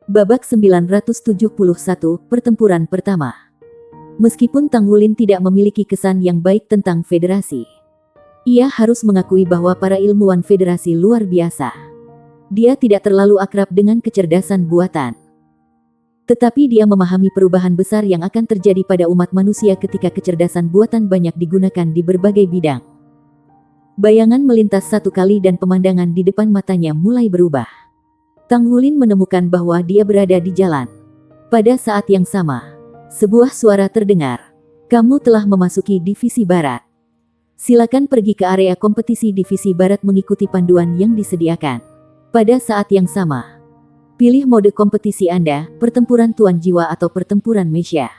Babak 971, pertempuran pertama. Meskipun Tang Wulin tidak memiliki kesan yang baik tentang federasi, ia harus mengakui bahwa para ilmuwan federasi luar biasa. Dia tidak terlalu akrab dengan kecerdasan buatan. Tetapi dia memahami perubahan besar yang akan terjadi pada umat manusia ketika kecerdasan buatan banyak digunakan di berbagai bidang. Bayangan melintas satu kali dan pemandangan di depan matanya mulai berubah. Tang Wulin menemukan bahwa dia berada di jalan. Pada saat yang sama, sebuah suara terdengar. Kamu telah memasuki divisi barat. Silakan pergi ke area kompetisi divisi barat mengikuti panduan yang disediakan. Pada saat yang sama, pilih mode kompetisi Anda, pertempuran tuan jiwa atau pertempuran Mesya.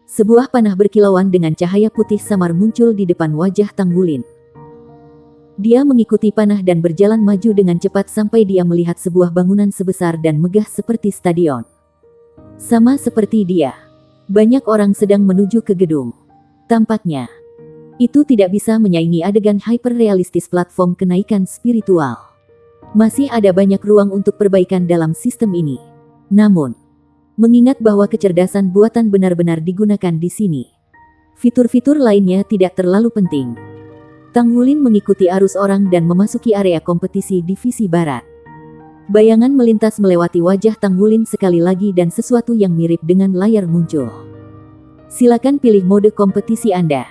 Sebuah panah berkilauan dengan cahaya putih samar muncul di depan wajah Tang Wulin. Dia mengikuti panah dan berjalan maju dengan cepat sampai dia melihat sebuah bangunan sebesar dan megah seperti stadion. Sama seperti dia, banyak orang sedang menuju ke gedung. Tampaknya, itu tidak bisa menyaingi adegan hyperrealistis platform kenaikan spiritual. Masih ada banyak ruang untuk perbaikan dalam sistem ini. Namun, mengingat bahwa kecerdasan buatan benar-benar digunakan di sini, fitur-fitur lainnya tidak terlalu penting. Tang Wulin mengikuti arus orang dan memasuki area kompetisi divisi barat. Bayangan melintas melewati wajah Tang Wulin sekali lagi dan sesuatu yang mirip dengan layar muncul. Silakan pilih mode kompetisi Anda.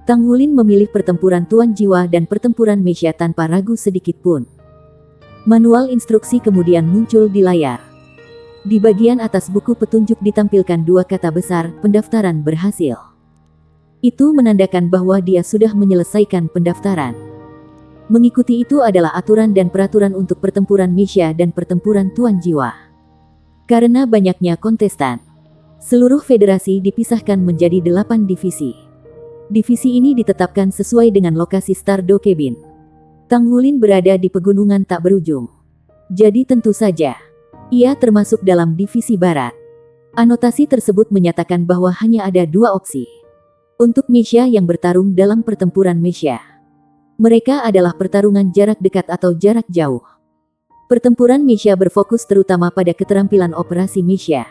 Tang Wulin memilih pertempuran tuan jiwa dan pertempuran Mesya tanpa ragu sedikit pun. Manual instruksi kemudian muncul di layar. Di bagian atas buku petunjuk ditampilkan dua kata besar, pendaftaran berhasil. Itu menandakan bahwa dia sudah menyelesaikan pendaftaran. Mengikuti itu adalah aturan dan peraturan untuk pertempuran Mesya dan pertempuran tuan jiwa. Karena banyaknya kontestan, seluruh federasi dipisahkan menjadi 8 divisi. Divisi ini ditetapkan sesuai dengan lokasi Stardew Cabin. Tang Wulin berada di pegunungan tak berujung. Jadi tentu saja, ia termasuk dalam divisi barat. Anotasi tersebut menyatakan bahwa hanya ada 2 opsi untuk Mesya yang bertarung dalam pertempuran Mesya. Mereka adalah pertarungan jarak dekat atau jarak jauh. Pertempuran Mesya berfokus terutama pada keterampilan operasi Mesya.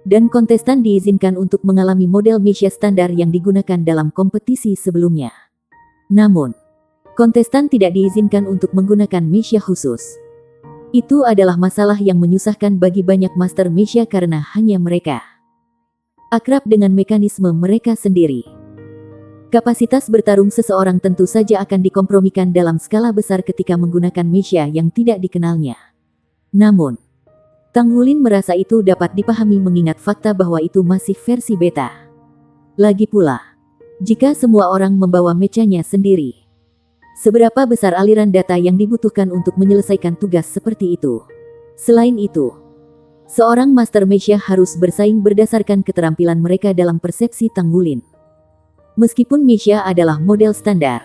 Dan kontestan diizinkan untuk mengalami model Mesya standar yang digunakan dalam kompetisi sebelumnya. Namun, kontestan tidak diizinkan untuk menggunakan Mesya khusus. Itu adalah masalah yang menyusahkan bagi banyak master Mesya karena hanya mereka akrab dengan mekanisme mereka sendiri. Kapasitas bertarung seseorang tentu saja akan dikompromikan dalam skala besar ketika menggunakan Mesya yang tidak dikenalnya. Namun, Tang Wulin merasa itu dapat dipahami mengingat fakta bahwa itu masih versi beta. Lagi pula, jika semua orang membawa mechanya sendiri, seberapa besar aliran data yang dibutuhkan untuk menyelesaikan tugas seperti itu? Selain itu, seorang Master Mesya harus bersaing berdasarkan keterampilan mereka dalam persepsi Tang Wulin. Meskipun Mesya adalah model standar,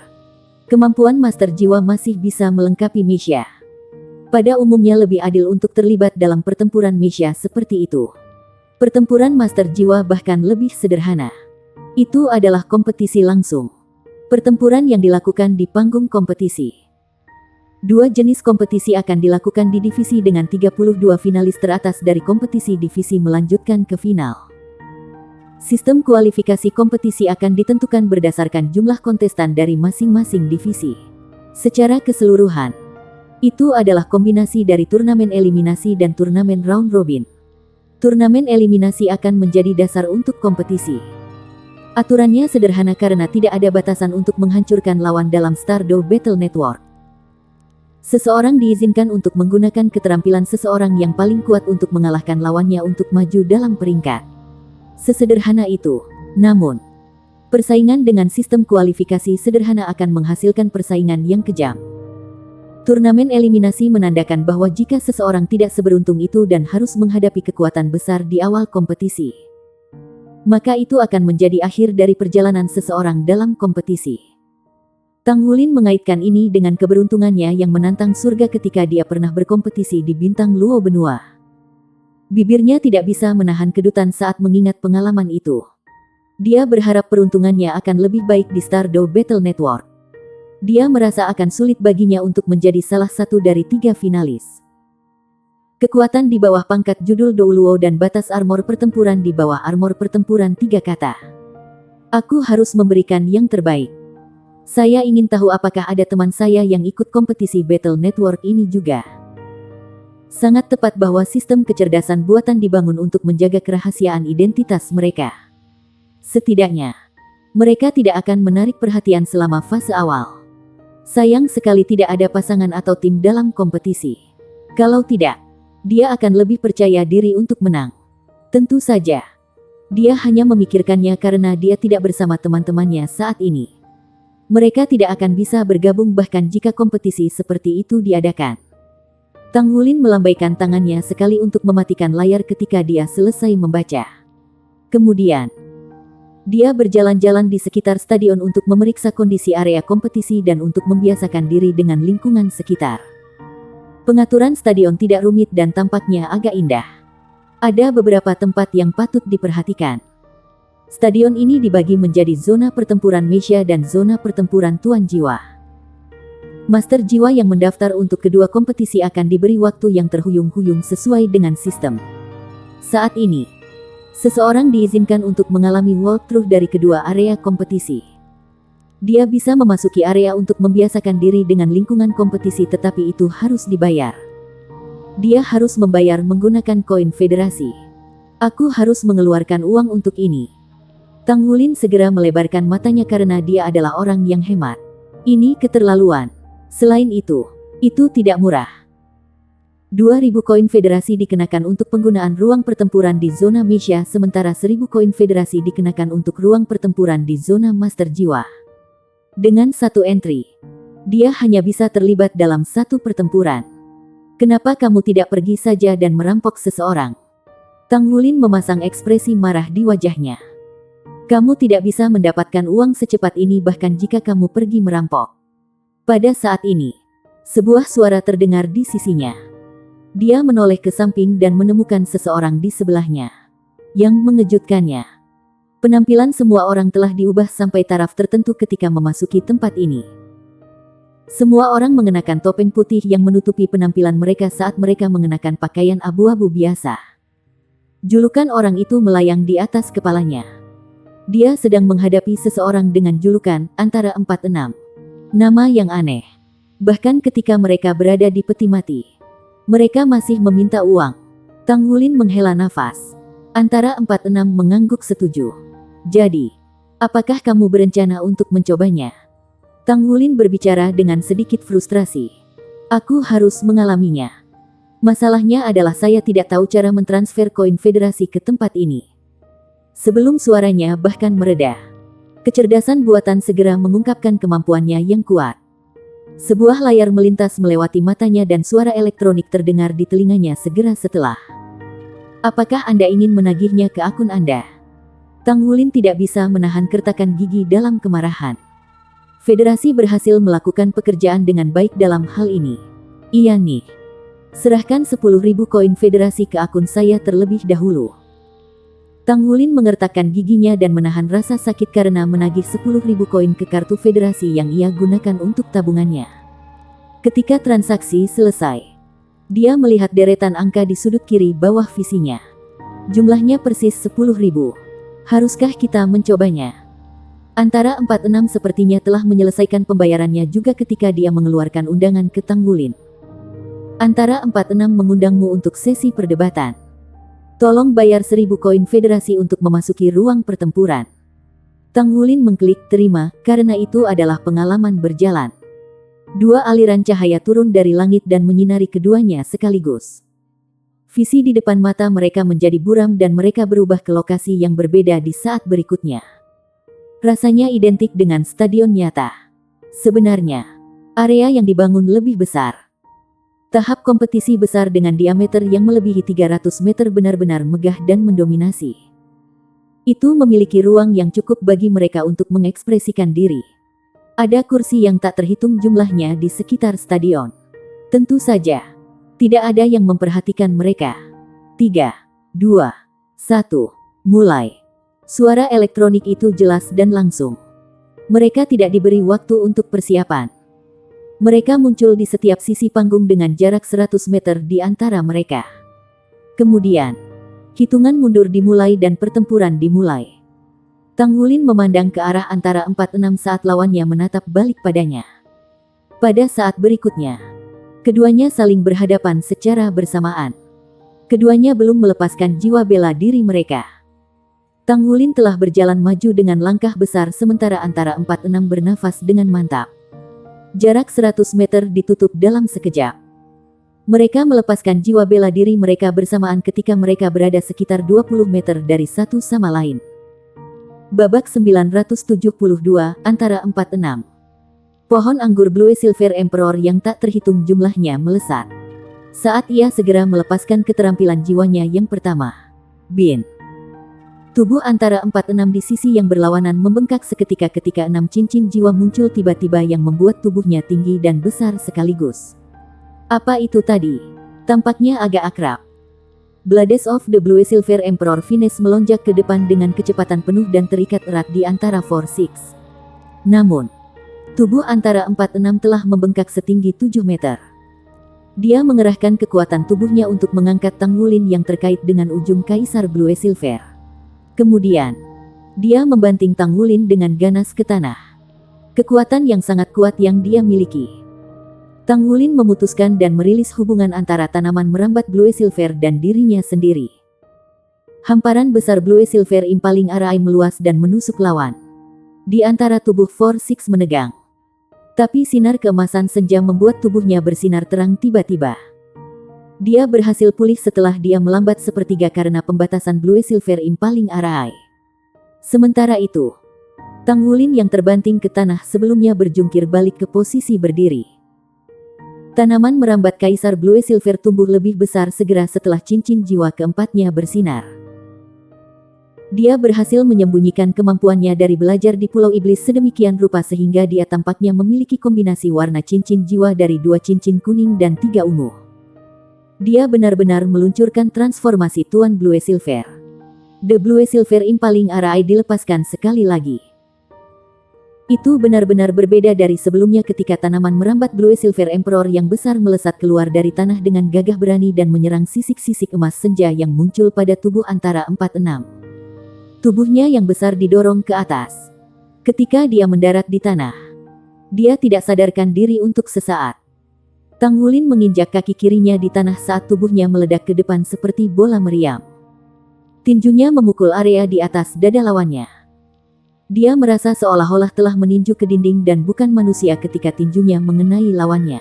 kemampuan Master Jiwa masih bisa melengkapi Mesya. Pada umumnya lebih adil untuk terlibat dalam pertempuran Mesya seperti itu. Pertempuran Master Jiwa bahkan lebih sederhana. Itu adalah kompetisi langsung. Pertempuran yang dilakukan di panggung kompetisi. 2 jenis kompetisi akan dilakukan di divisi dengan 32 finalis teratas dari kompetisi divisi melanjutkan ke final. Sistem kualifikasi kompetisi akan ditentukan berdasarkan jumlah kontestan dari masing-masing divisi. Secara keseluruhan, itu adalah kombinasi dari turnamen eliminasi dan turnamen round robin. Turnamen eliminasi akan menjadi dasar untuk kompetisi. Aturannya sederhana karena tidak ada batasan untuk menghancurkan lawan dalam Stardew Battle Network. Seseorang diizinkan untuk menggunakan keterampilan seseorang yang paling kuat untuk mengalahkan lawannya untuk maju dalam peringkat. Sesederhana itu. Namun, persaingan dengan sistem kualifikasi sederhana akan menghasilkan persaingan yang kejam. Turnamen eliminasi menandakan bahwa jika seseorang tidak seberuntung itu dan harus menghadapi kekuatan besar di awal kompetisi, maka itu akan menjadi akhir dari perjalanan seseorang dalam kompetisi. Tang Wulin mengaitkan ini dengan keberuntungannya yang menantang surga ketika dia pernah berkompetisi di bintang Luo benua. Bibirnya tidak bisa menahan kedutan saat mengingat pengalaman itu. Dia berharap peruntungannya akan lebih baik di Stardew Battle Network. Dia merasa akan sulit baginya untuk menjadi salah satu dari 3 finalis. Kekuatan di bawah pangkat judul Douluo dan batas armor pertempuran di bawah armor pertempuran 3 kata. Aku harus memberikan yang terbaik. Saya ingin tahu apakah ada teman saya yang ikut kompetisi Battle Network ini juga. Sangat tepat bahwa sistem kecerdasan buatan dibangun untuk menjaga kerahasiaan identitas mereka. Setidaknya, mereka tidak akan menarik perhatian selama fase awal. Sayang sekali tidak ada pasangan atau tim dalam kompetisi. Kalau tidak, dia akan lebih percaya diri untuk menang. Tentu saja, dia hanya memikirkannya karena dia tidak bersama teman-temannya saat ini. Mereka tidak akan bisa bergabung bahkan jika kompetisi seperti itu diadakan. Tang Wulin melambaikan tangannya sekali untuk mematikan layar ketika dia selesai membaca. Kemudian, dia berjalan-jalan di sekitar stadion untuk memeriksa kondisi area kompetisi dan untuk membiasakan diri dengan lingkungan sekitar. Pengaturan stadion tidak rumit dan tampaknya agak indah. Ada beberapa tempat yang patut diperhatikan. Stadion ini dibagi menjadi zona pertempuran Meisha dan zona pertempuran Tuan Jiwa. Master Jiwa yang mendaftar untuk kedua kompetisi akan diberi waktu yang terhuyung-huyung sesuai dengan sistem. Saat ini, seseorang diizinkan untuk mengalami walkthrough dari kedua area kompetisi. Dia bisa memasuki area untuk membiasakan diri dengan lingkungan kompetisi tetapi itu harus dibayar. Dia harus membayar menggunakan koin federasi. Aku harus mengeluarkan uang untuk ini. Tang Wulin segera melebarkan matanya karena dia adalah orang yang hemat. Ini keterlaluan. Selain itu tidak murah. 2.000 koin federasi dikenakan untuk penggunaan ruang pertempuran di zona Meisha sementara 1.000 koin federasi dikenakan untuk ruang pertempuran di zona Master Jiwa. Dengan satu entry, dia hanya bisa terlibat dalam satu pertempuran. Kenapa kamu tidak pergi saja dan merampok seseorang? Tang Wulin memasang ekspresi marah di wajahnya. Kamu tidak bisa mendapatkan uang secepat ini bahkan jika kamu pergi merampok. Pada saat ini, sebuah suara terdengar di sisinya. Dia menoleh ke samping dan menemukan seseorang di sebelahnya. Yang mengejutkannya, penampilan semua orang telah diubah sampai taraf tertentu ketika memasuki tempat ini. Semua orang mengenakan topeng putih yang menutupi penampilan mereka saat mereka mengenakan pakaian abu-abu biasa. Julukan orang itu melayang di atas kepalanya. Dia sedang menghadapi seseorang dengan julukan antara 46. Nama yang aneh. Bahkan ketika mereka berada di peti mati, mereka masih meminta uang. Tang Wulin menghela nafas. Antara 46 mengangguk setuju. Jadi, apakah kamu berencana untuk mencobanya? Tang Wulin berbicara dengan sedikit frustrasi. Aku harus mengalaminya. Masalahnya adalah saya tidak tahu cara mentransfer koin federasi ke tempat ini. Sebelum suaranya bahkan mereda, kecerdasan buatan segera mengungkapkan kemampuannya yang kuat. Sebuah layar melintas melewati matanya dan suara elektronik terdengar di telinganya segera setelah. Apakah Anda ingin menagihnya ke akun Anda? Tang Wulin tidak bisa menahan kertakan gigi dalam kemarahan. Federasi berhasil melakukan pekerjaan dengan baik dalam hal ini. Iya nih. Serahkan 10.000 koin federasi ke akun saya terlebih dahulu. Tang Wulin mengertakkan giginya dan menahan rasa sakit karena menagih 10.000 koin ke kartu federasi yang ia gunakan untuk tabungannya. Ketika transaksi selesai, dia melihat deretan angka di sudut kiri bawah visinya. Jumlahnya persis 10.000. Haruskah kita mencobanya? Antara 46 sepertinya telah menyelesaikan pembayarannya juga ketika dia mengeluarkan undangan ke Tang Wulin. Antara 46 mengundangmu untuk sesi perdebatan. Tolong bayar 1.000 koin federasi untuk memasuki ruang pertempuran. Tang Wulin mengklik terima, karena itu adalah pengalaman berjalan. Dua aliran cahaya turun dari langit dan menyinari keduanya sekaligus. Visi di depan mata mereka menjadi buram dan mereka berubah ke lokasi yang berbeda di saat berikutnya. Rasanya identik dengan stadion nyata. Sebenarnya, area yang dibangun lebih besar. Tahap kompetisi besar dengan diameter yang melebihi 300 meter benar-benar megah dan mendominasi. Itu memiliki ruang yang cukup bagi mereka untuk mengekspresikan diri. Ada kursi yang tak terhitung jumlahnya di sekitar stadion. Tentu saja, tidak ada yang memperhatikan mereka. 3, 2, 1, mulai. Suara elektronik itu jelas dan langsung. Mereka tidak diberi waktu untuk persiapan. Mereka muncul di setiap sisi panggung dengan jarak 100 meter di antara mereka. Kemudian, hitungan mundur dimulai dan pertempuran dimulai. Tang Wulin memandang ke arah antara 46 saat lawannya menatap balik padanya. Pada saat berikutnya, keduanya saling berhadapan secara bersamaan. Keduanya belum melepaskan jiwa bela diri mereka. Tang Wulin telah berjalan maju dengan langkah besar sementara antara 46 bernafas dengan mantap. Jarak 100 meter ditutup dalam sekejap. Mereka melepaskan jiwa bela diri mereka bersamaan ketika mereka berada sekitar 20 meter dari satu sama lain. Babak 972, antara 46. Pohon anggur Blue Silver Emperor yang tak terhitung jumlahnya melesat. Saat ia segera melepaskan keterampilan jiwanya yang pertama. Bin. Tubuh antara 46 di sisi yang berlawanan membengkak seketika ketika 6 cincin jiwa muncul tiba-tiba yang membuat tubuhnya tinggi dan besar sekaligus. Apa itu tadi? Tampaknya agak akrab. Blades of the Blue Silver Emperor Fines melonjak ke depan dengan kecepatan penuh dan terikat erat di antara Four-Six. Namun, tubuh antara 46 telah membengkak setinggi 7 meter. Dia mengerahkan kekuatan tubuhnya untuk mengangkat Tang Wulin yang terkait dengan ujung Kaisar Blue Silver. Kemudian, dia membanting Tang Wulin dengan ganas ke tanah. Kekuatan yang sangat kuat yang dia miliki. Tang Wulin memutuskan dan merilis hubungan antara tanaman merambat Blue Silver dan dirinya sendiri. Hamparan besar Blue Silver Impaling Arai meluas dan menusuk lawan. Di antara tubuh Four-Six menegang. Tapi sinar keemasan senja membuat tubuhnya bersinar terang tiba-tiba. Dia berhasil pulih setelah dia melambat sepertiga karena pembatasan Blue Silver Impaling Arai. Sementara itu, Tang Wulin yang terbanting ke tanah sebelumnya berjungkir balik ke posisi berdiri. Tanaman merambat Kaisar Blue Silver tumbuh lebih besar segera setelah cincin jiwa keempatnya bersinar. Dia berhasil menyembunyikan kemampuannya dari belajar di Pulau Iblis sedemikian rupa sehingga dia tampaknya memiliki kombinasi warna cincin jiwa dari 2 cincin kuning dan 3 ungu. Dia benar-benar meluncurkan transformasi Tuan Blue Silver. The Blue Silver Impaling Arai dilepaskan sekali lagi. Itu benar-benar berbeda dari sebelumnya ketika tanaman merambat Blue Silver Emperor yang besar melesat keluar dari tanah dengan gagah berani dan menyerang sisik-sisik emas senja yang muncul pada tubuh antara 46. Tubuhnya yang besar didorong ke atas. Ketika dia mendarat di tanah, dia tidak sadarkan diri untuk sesaat. Tang Wulin menginjak kaki kirinya di tanah saat tubuhnya meledak ke depan seperti bola meriam. Tinjunya memukul area di atas dada lawannya. Dia merasa seolah-olah telah meninju ke dinding dan bukan manusia ketika tinjunya mengenai lawannya.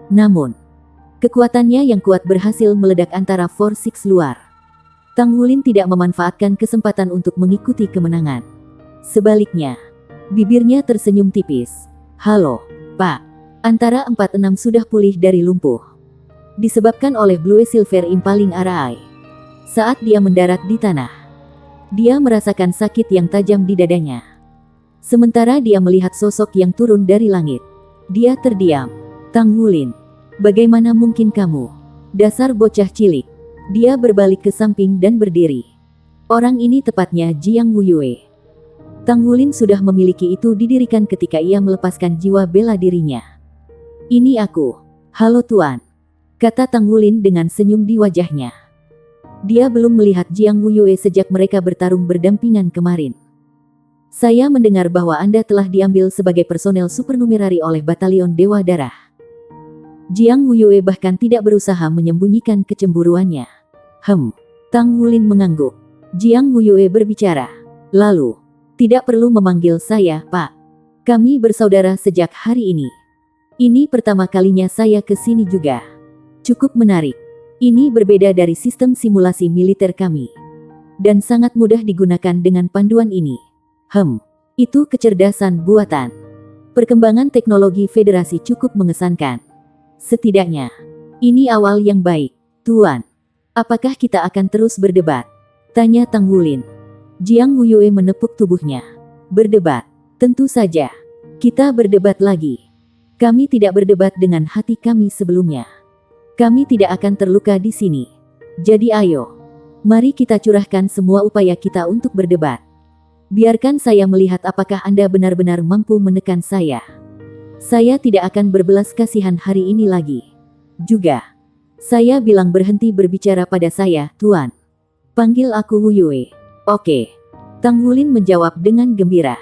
Namun, kekuatannya yang kuat berhasil meledak antara Four-Six luar. Tang Wulin tidak memanfaatkan kesempatan untuk mengikuti kemenangan. Sebaliknya, bibirnya tersenyum tipis. Halo, Pak. Antara 46 sudah pulih dari lumpuh. Disebabkan oleh Blue Silver Impaling Arai. Saat dia mendarat di tanah, dia merasakan sakit yang tajam di dadanya. Sementara dia melihat sosok yang turun dari langit. Dia terdiam. Tang Wulin, bagaimana mungkin kamu? Dasar bocah cilik. Dia berbalik ke samping dan berdiri. Orang ini tepatnya Jiang Wuyue. Tang Wulin sudah memiliki itu didirikan ketika ia melepaskan jiwa bela dirinya. Ini aku. Halo Tuan, kata Tang Wulin dengan senyum di wajahnya. Dia belum melihat Jiang Wuyue sejak mereka bertarung berdampingan kemarin. Saya mendengar bahwa Anda telah diambil sebagai personel supernumerari oleh Batalion Dewa Darah. Jiang Wuyue bahkan tidak berusaha menyembunyikan kecemburuannya. Tang Wulin mengangguk. Jiang Wuyue berbicara. Lalu, tidak perlu memanggil saya, Pak. Kami bersaudara sejak hari ini. Ini pertama kalinya saya ke sini juga. Cukup menarik. Ini berbeda dari sistem simulasi militer kami. Dan sangat mudah digunakan dengan panduan ini. Itu kecerdasan buatan. Perkembangan teknologi federasi cukup mengesankan. Setidaknya, ini awal yang baik. Tuan, apakah kita akan terus berdebat? Tanya Tang Wulin. Jiang Wuyue menepuk tubuhnya. Berdebat? Tentu saja. Kita berdebat lagi. Kami tidak berdebat dengan hati kami sebelumnya. Kami tidak akan terluka di sini. Jadi ayo, mari kita curahkan semua upaya kita untuk berdebat. Biarkan saya melihat apakah Anda benar-benar mampu menekan saya. Saya tidak akan berbelas kasihan hari ini lagi. Juga, saya bilang berhenti berbicara pada saya, Tuan. Panggil aku Wu Yue. Oke. Tang Wulin menjawab dengan gembira.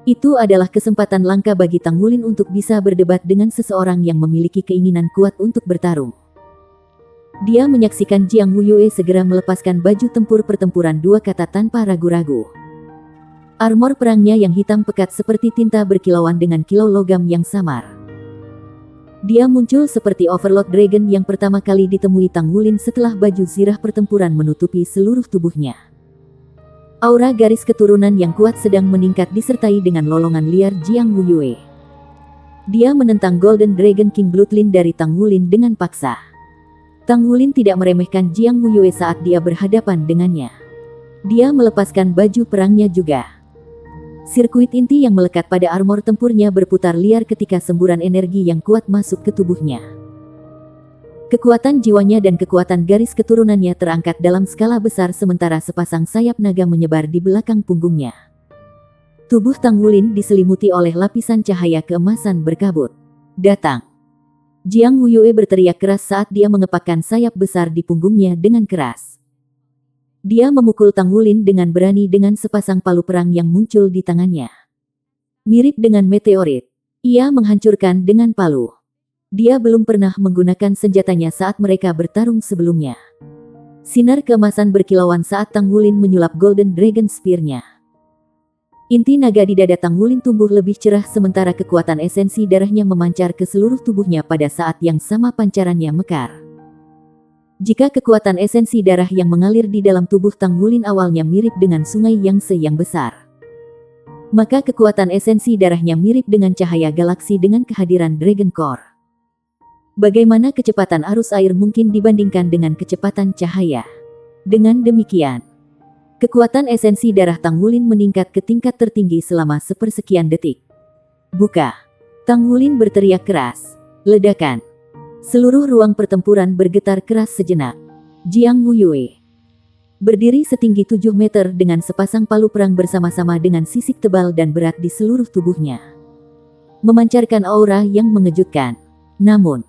Itu adalah kesempatan langka bagi Tang Wulin untuk bisa berdebat dengan seseorang yang memiliki keinginan kuat untuk bertarung. Dia menyaksikan Jiang Wu Yue segera melepaskan baju tempur pertempuran dua kata tanpa ragu-ragu. Armor perangnya yang hitam pekat seperti tinta berkilauan dengan kilau logam yang samar. Dia muncul seperti Overlord Dragon yang pertama kali ditemui Tang Wulin setelah baju zirah pertempuran menutupi seluruh tubuhnya. Aura garis keturunan yang kuat sedang meningkat disertai dengan lolongan liar Jiang Wu Yue. Dia menentang Golden Dragon King Bloodline dari Tang Wulin dengan paksa. Tang Wulin tidak meremehkan Jiang Wu Yue saat dia berhadapan dengannya. Dia melepaskan baju perangnya juga. Sirkuit inti yang melekat pada armor tempurnya berputar liar ketika semburan energi yang kuat masuk ke tubuhnya. Kekuatan jiwanya dan kekuatan garis keturunannya terangkat dalam skala besar sementara sepasang sayap naga menyebar di belakang punggungnya. Tubuh Tang Wulin diselimuti oleh lapisan cahaya keemasan berkabut. Datang! Jiang Wu Yue berteriak keras saat dia mengepakkan sayap besar di punggungnya dengan keras. Dia memukul Tang Wulin dengan berani dengan sepasang palu perang yang muncul di tangannya. Mirip dengan meteorit, ia menghancurkan dengan palu. Dia belum pernah menggunakan senjatanya saat mereka bertarung sebelumnya. Sinar keemasan berkilauan saat Tang Wulin menyulap Golden Dragon Spear-nya. Inti naga di dada Tang Wulin tumbuh lebih cerah sementara kekuatan esensi darahnya memancar ke seluruh tubuhnya pada saat yang sama pancarannya mekar. Jika kekuatan esensi darah yang mengalir di dalam tubuh Tang Wulin awalnya mirip dengan sungai Yangtze yang besar, maka kekuatan esensi darahnya mirip dengan cahaya galaksi dengan kehadiran Dragon Core. Bagaimana kecepatan arus air mungkin dibandingkan dengan kecepatan cahaya? Dengan demikian, kekuatan esensi darah Tang Wulin meningkat ke tingkat tertinggi selama sepersekian detik. Buka! Tang Wulin berteriak keras. Ledakan! Seluruh ruang pertempuran bergetar keras sejenak. Jiang Wu Yue berdiri setinggi 7 meter dengan sepasang palu perang bersama-sama dengan sisik tebal dan berat di seluruh tubuhnya, memancarkan aura yang mengejutkan. Namun,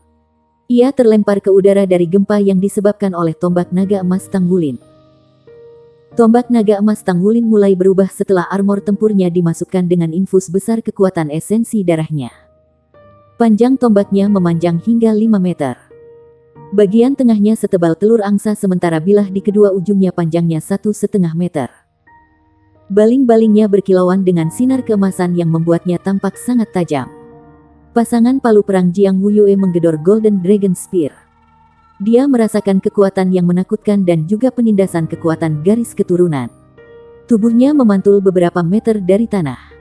ia terlempar ke udara dari gempa yang disebabkan oleh tombak naga emas Tang Wulin. Tombak naga emas Tang Wulin mulai berubah setelah armor tempurnya dimasukkan dengan infus besar kekuatan esensi darahnya. Panjang tombaknya memanjang hingga 5 meter. Bagian tengahnya setebal telur angsa sementara bilah di kedua ujungnya panjangnya 1,5 meter. Baling-balingnya berkilauan dengan sinar keemasan yang membuatnya tampak sangat tajam. Pasangan palu perang Jiang Wu Yue menggedor Golden Dragon Spear. Dia merasakan kekuatan yang menakutkan dan juga penindasan kekuatan garis keturunan. Tubuhnya memantul beberapa meter dari tanah.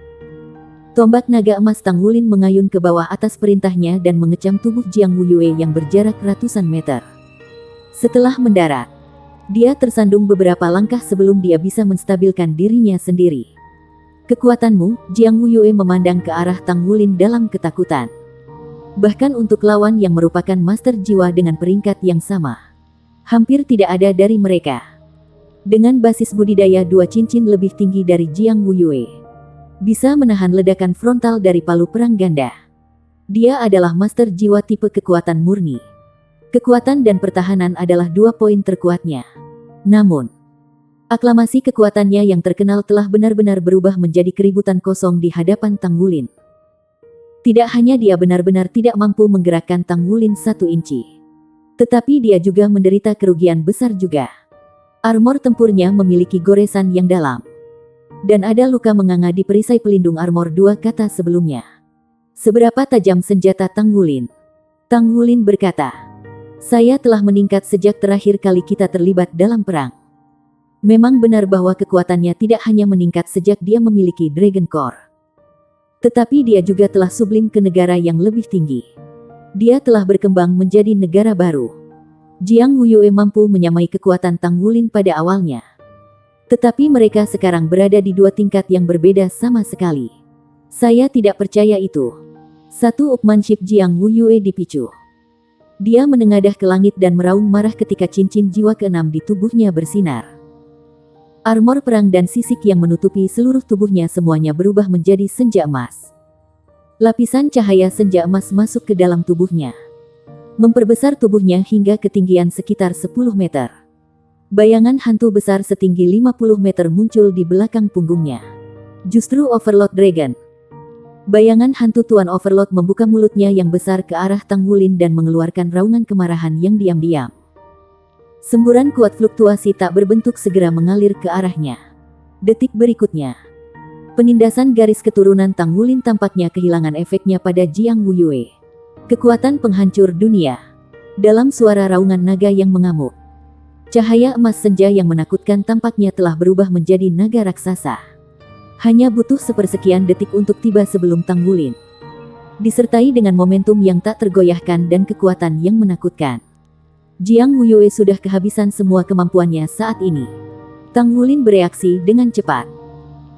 Tombak naga emas Tang Wulin mengayun ke bawah atas perintahnya dan mengecam tubuh Jiang Wu Yue yang berjarak ratusan meter. Setelah mendarat, dia tersandung beberapa langkah sebelum dia bisa menstabilkan dirinya sendiri. Kekuatanmu, Jiang Wu Yue memandang ke arah Tang Wulin dalam ketakutan. Bahkan untuk lawan yang merupakan master jiwa dengan peringkat yang sama, hampir tidak ada dari mereka. Dengan basis budidaya 2 cincin lebih tinggi dari Jiang Wu Yue, bisa menahan ledakan frontal dari palu perang ganda. Dia adalah master jiwa tipe kekuatan murni. Kekuatan dan pertahanan adalah 2 poin terkuatnya. Namun, aklamasi kekuatannya yang terkenal telah benar-benar berubah menjadi keributan kosong di hadapan Tang Wulin. Tidak hanya dia benar-benar tidak mampu menggerakkan Tang Wulin 1 inci, tetapi dia juga menderita kerugian besar juga. Armor tempurnya memiliki goresan yang dalam. Dan ada luka menganga di perisai pelindung armor 2 kata sebelumnya. Seberapa tajam senjata Tang Wulin? Tang Wulin berkata, saya telah meningkat sejak terakhir kali kita terlibat dalam perang. Memang benar bahwa kekuatannya tidak hanya meningkat sejak dia memiliki Dragon Core. Tetapi dia juga telah sublim ke negara yang lebih tinggi. Dia telah berkembang menjadi negara baru. Jiang Wu Yue mampu menyamai kekuatan Tang Wulin pada awalnya. Tetapi mereka sekarang berada di 2 tingkat yang berbeda sama sekali. Saya tidak percaya itu. Satu upmanship Jiang Wu Yue dipicu. Dia menengadah ke langit dan meraung marah ketika cincin jiwa ke-6 di tubuhnya bersinar. Armor perang dan sisik yang menutupi seluruh tubuhnya semuanya berubah menjadi senja emas. Lapisan cahaya senja emas masuk ke dalam tubuhnya, memperbesar tubuhnya hingga ketinggian sekitar 10 meter. Bayangan hantu besar setinggi 50 meter muncul di belakang punggungnya. Justru Overlord Dragon. Bayangan hantu Tuan Overlord membuka mulutnya yang besar ke arah Tang Wulin dan mengeluarkan raungan kemarahan yang diam-diam. Semburan kuat fluktuasi tak berbentuk segera mengalir ke arahnya. Detik berikutnya, penindasan garis keturunan Tang Wulin tampaknya kehilangan efeknya pada Jiang Wuyue. Kekuatan penghancur dunia. Dalam suara raungan naga yang mengamuk, cahaya emas senja yang menakutkan tampaknya telah berubah menjadi naga raksasa. Hanya butuh sepersekian detik untuk tiba sebelum Tang Wulin, disertai dengan momentum yang tak tergoyahkan dan kekuatan yang menakutkan. Jiang Wuyue sudah kehabisan semua kemampuannya saat ini. Tang Wulin bereaksi dengan cepat.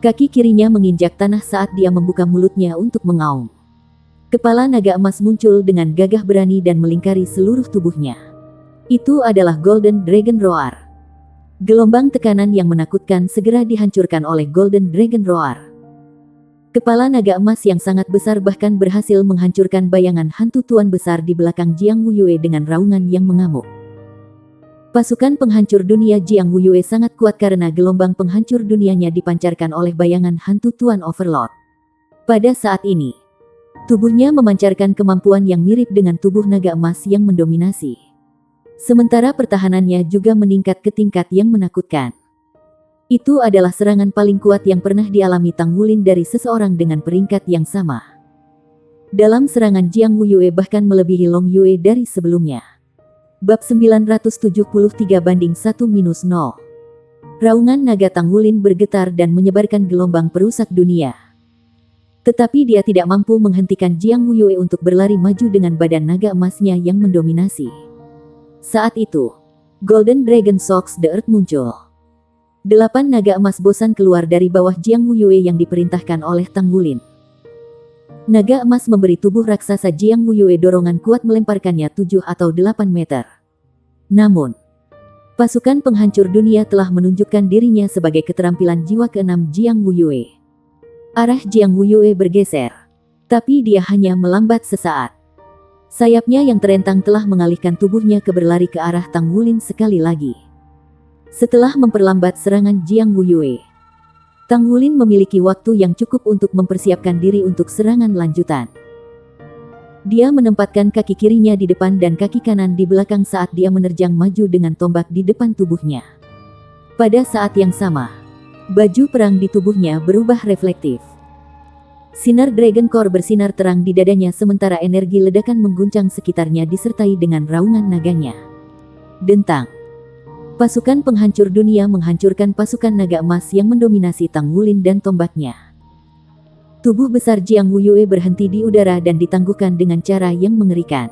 Kaki kirinya menginjak tanah saat dia membuka mulutnya untuk mengaum. Kepala naga emas muncul dengan gagah berani dan melingkari seluruh tubuhnya. Itu adalah Golden Dragon Roar. Gelombang tekanan yang menakutkan segera dihancurkan oleh Golden Dragon Roar. Kepala naga emas yang sangat besar bahkan berhasil menghancurkan bayangan hantu tuan besar di belakang Jiang Wuyue dengan raungan yang mengamuk. Pasukan penghancur dunia Jiang Wuyue sangat kuat karena gelombang penghancur dunianya dipancarkan oleh bayangan hantu Tuan Overlord. Pada saat ini, tubuhnya memancarkan kemampuan yang mirip dengan tubuh naga emas yang mendominasi. Sementara pertahanannya juga meningkat ke tingkat yang menakutkan. Itu adalah serangan paling kuat yang pernah dialami Tang Wulin dari seseorang dengan peringkat yang sama. Dalam serangan Jiang Wuyue bahkan melebihi Long Yue dari sebelumnya. Bab 973-1-0. Raungan naga Tang Wulin bergetar dan menyebarkan gelombang perusak dunia. Tetapi dia tidak mampu menghentikan Jiang Wuyue untuk berlari maju dengan badan naga emasnya yang mendominasi. Saat itu, Golden Dragon Shocks the Earth muncul. 8 naga emas bosan keluar dari bawah Jiang Wuyue yang diperintahkan oleh Tang Wulin. Naga emas memberi tubuh raksasa Jiang Wuyue dorongan kuat melemparkannya 7 atau 8 meter. Namun, pasukan penghancur dunia telah menunjukkan dirinya sebagai keterampilan jiwa ke-6 Jiang Wuyue. Arah Jiang Wuyue bergeser, tapi dia hanya melambat sesaat. Sayapnya yang terentang telah mengalihkan tubuhnya ke berlari ke arah Tang Wulin sekali lagi. Setelah memperlambat serangan Jiang Wuyue, Tang Wulin memiliki waktu yang cukup untuk mempersiapkan diri untuk serangan lanjutan. Dia menempatkan kaki kirinya di depan dan kaki kanan di belakang saat dia menerjang maju dengan tombak di depan tubuhnya. Pada saat yang sama, baju perang di tubuhnya berubah reflektif. Sinar Dragon Core bersinar terang di dadanya sementara energi ledakan mengguncang sekitarnya disertai dengan raungan naganya. Dentang. Pasukan penghancur dunia menghancurkan pasukan naga emas yang mendominasi Tang Wulin dan tombaknya. Tubuh besar Jiang Wuyue berhenti di udara dan ditangguhkan dengan cara yang mengerikan.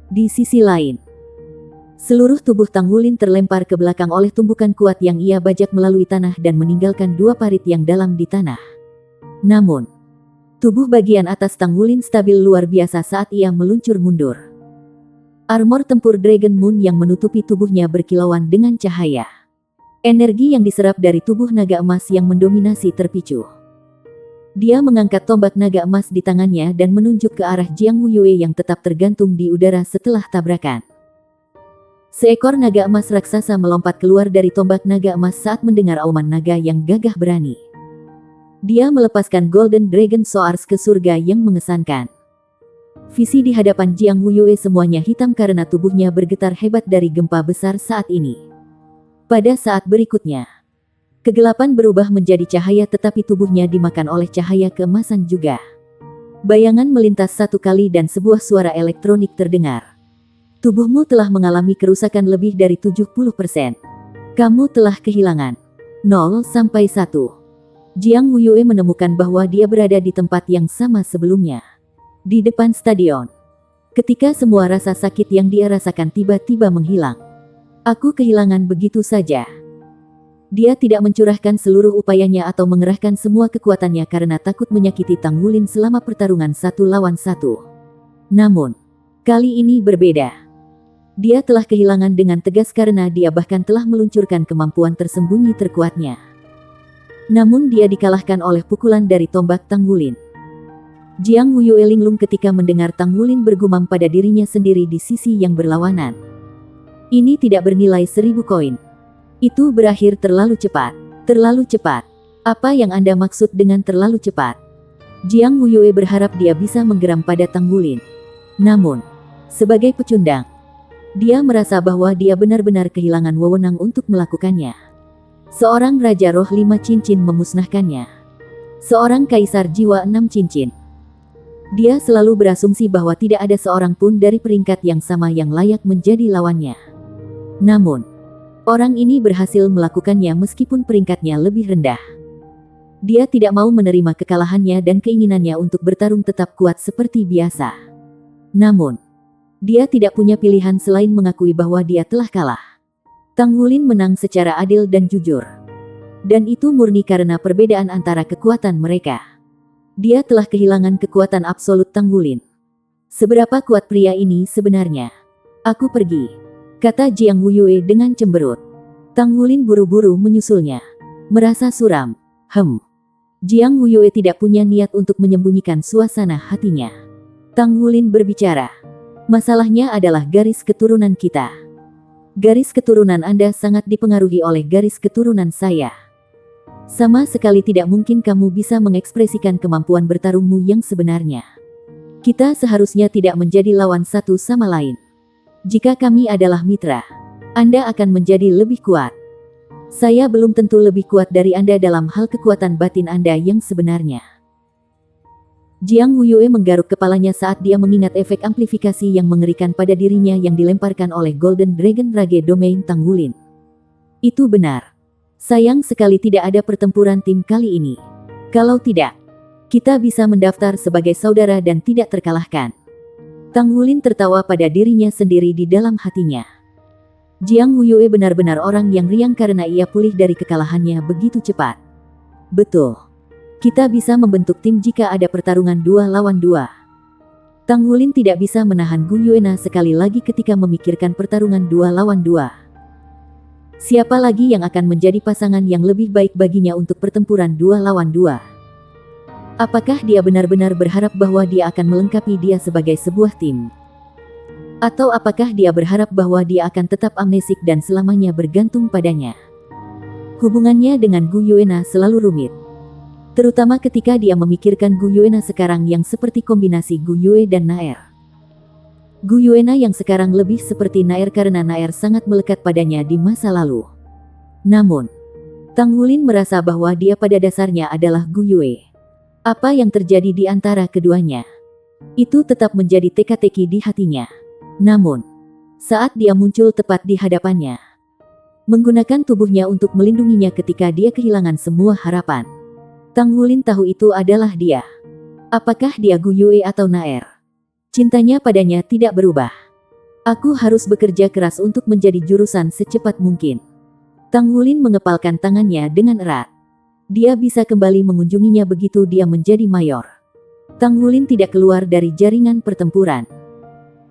Di sisi lain, seluruh tubuh Tang Wulin terlempar ke belakang oleh tumbukan kuat yang ia bajak melalui tanah dan meninggalkan 2 parit yang dalam di tanah. Namun, tubuh bagian atas Tang Wulin stabil luar biasa saat ia meluncur mundur. Armor tempur Dragon Moon yang menutupi tubuhnya berkilauan dengan cahaya. Energi yang diserap dari tubuh naga emas yang mendominasi terpicu. Dia mengangkat tombak naga emas di tangannya dan menunjuk ke arah Jiang Wuyue yang tetap tergantung di udara setelah tabrakan. Seekor naga emas raksasa melompat keluar dari tombak naga emas saat mendengar auman naga yang gagah berani. Dia melepaskan Golden Dragon Swords ke surga yang mengesankan. Visi di hadapan Jiang Wuyue semuanya hitam karena tubuhnya bergetar hebat dari gempa besar saat ini. Pada saat berikutnya, kegelapan berubah menjadi cahaya tetapi tubuhnya dimakan oleh cahaya keemasan juga. Bayangan melintas satu kali dan sebuah suara elektronik terdengar. Tubuhmu telah mengalami kerusakan lebih dari 70%. Kamu telah kehilangan 0-1. Jiang Wuyue menemukan bahwa dia berada di tempat yang sama sebelumnya. Di depan stadion. Ketika semua rasa sakit yang dia rasakan tiba-tiba menghilang. Aku kehilangan begitu saja. Dia tidak mencurahkan seluruh upayanya atau mengerahkan semua kekuatannya karena takut menyakiti Tang Wulin selama pertarungan 1 lawan 1. Namun, kali ini berbeda. Dia telah kehilangan dengan tegas karena dia bahkan telah meluncurkan kemampuan tersembunyi terkuatnya. Namun dia dikalahkan oleh pukulan dari tombak Tang Wulin. Jiang Wuyue linglung ketika mendengar Tang Wulin bergumam pada dirinya sendiri di sisi yang berlawanan. Ini tidak bernilai 1000 koin. Itu berakhir terlalu cepat. Terlalu cepat. Apa yang Anda maksud dengan terlalu cepat? Jiang Wuyue berharap dia bisa menggeram pada Tang Wulin. Namun, sebagai pecundang, dia merasa bahwa dia benar-benar kehilangan wewenang untuk melakukannya. Seorang Raja Roh 5 cincin memusnahkannya. Seorang Kaisar Jiwa 6 cincin. Dia selalu berasumsi bahwa tidak ada seorang pun dari peringkat yang sama yang layak menjadi lawannya. Namun, orang ini berhasil melakukannya meskipun peringkatnya lebih rendah. Dia tidak mau menerima kekalahannya dan keinginannya untuk bertarung tetap kuat seperti biasa. Namun, dia tidak punya pilihan selain mengakui bahwa dia telah kalah. Tang Wulin menang secara adil dan jujur. Dan itu murni karena perbedaan antara kekuatan mereka. Dia telah kehilangan kekuatan absolut Tang Wulin. Seberapa kuat pria ini sebenarnya? Aku pergi, kata Jiang Wuyue dengan cemberut. Tang Wulin buru-buru menyusulnya. Merasa suram. Jiang Wuyue tidak punya niat untuk menyembunyikan suasana hatinya. Tang Wulin berbicara. Masalahnya adalah garis keturunan kita. Garis keturunan Anda sangat dipengaruhi oleh garis keturunan saya. Sama sekali tidak mungkin kamu bisa mengekspresikan kemampuan bertarungmu yang sebenarnya. Kita seharusnya tidak menjadi lawan satu sama lain. Jika kami adalah mitra, Anda akan menjadi lebih kuat. Saya belum tentu lebih kuat dari Anda dalam hal kekuatan batin Anda yang sebenarnya. Jiang Wuyue menggaruk kepalanya saat dia mengingat efek amplifikasi yang mengerikan pada dirinya yang dilemparkan oleh Golden Dragon Rage Domain Tang Wulin. Itu benar. Sayang sekali tidak ada pertempuran tim kali ini. Kalau tidak, kita bisa mendaftar sebagai saudara dan tidak terkalahkan. Tang Wulin tertawa pada dirinya sendiri di dalam hatinya. Jiang Wuyue benar-benar orang yang riang karena ia pulih dari kekalahannya begitu cepat. Betul. Kita bisa membentuk tim jika ada pertarungan 2 lawan 2. Tang Wulin tidak bisa menahan Gu Yuena sekali lagi ketika memikirkan pertarungan 2 lawan 2. Siapa lagi yang akan menjadi pasangan yang lebih baik baginya untuk pertempuran 2 lawan 2? Apakah dia benar-benar berharap bahwa dia akan melengkapi dia sebagai sebuah tim? Atau apakah dia berharap bahwa dia akan tetap amnesik dan selamanya bergantung padanya? Hubungannya dengan Gu Yuena selalu rumit. Terutama ketika dia memikirkan Gu Yuena sekarang yang seperti kombinasi Gu Yue dan Naer. Gu Yuena yang sekarang lebih seperti Naer karena Naer sangat melekat padanya di masa lalu. Namun, Tang Wulin merasa bahwa dia pada dasarnya adalah Gu Yue. Apa yang terjadi di antara keduanya? Itu tetap menjadi teka-teki di hatinya. Namun, saat dia muncul tepat di hadapannya, menggunakan tubuhnya untuk melindunginya ketika dia kehilangan semua harapan, Tang Wulin tahu itu adalah dia. Apakah dia Gu Yue atau Naer? Cintanya padanya tidak berubah. Aku harus bekerja keras untuk menjadi jurusan secepat mungkin. Tang Wulin mengepalkan tangannya dengan erat. Dia bisa kembali mengunjunginya begitu dia menjadi mayor. Tang Wulin tidak keluar dari jaringan pertempuran.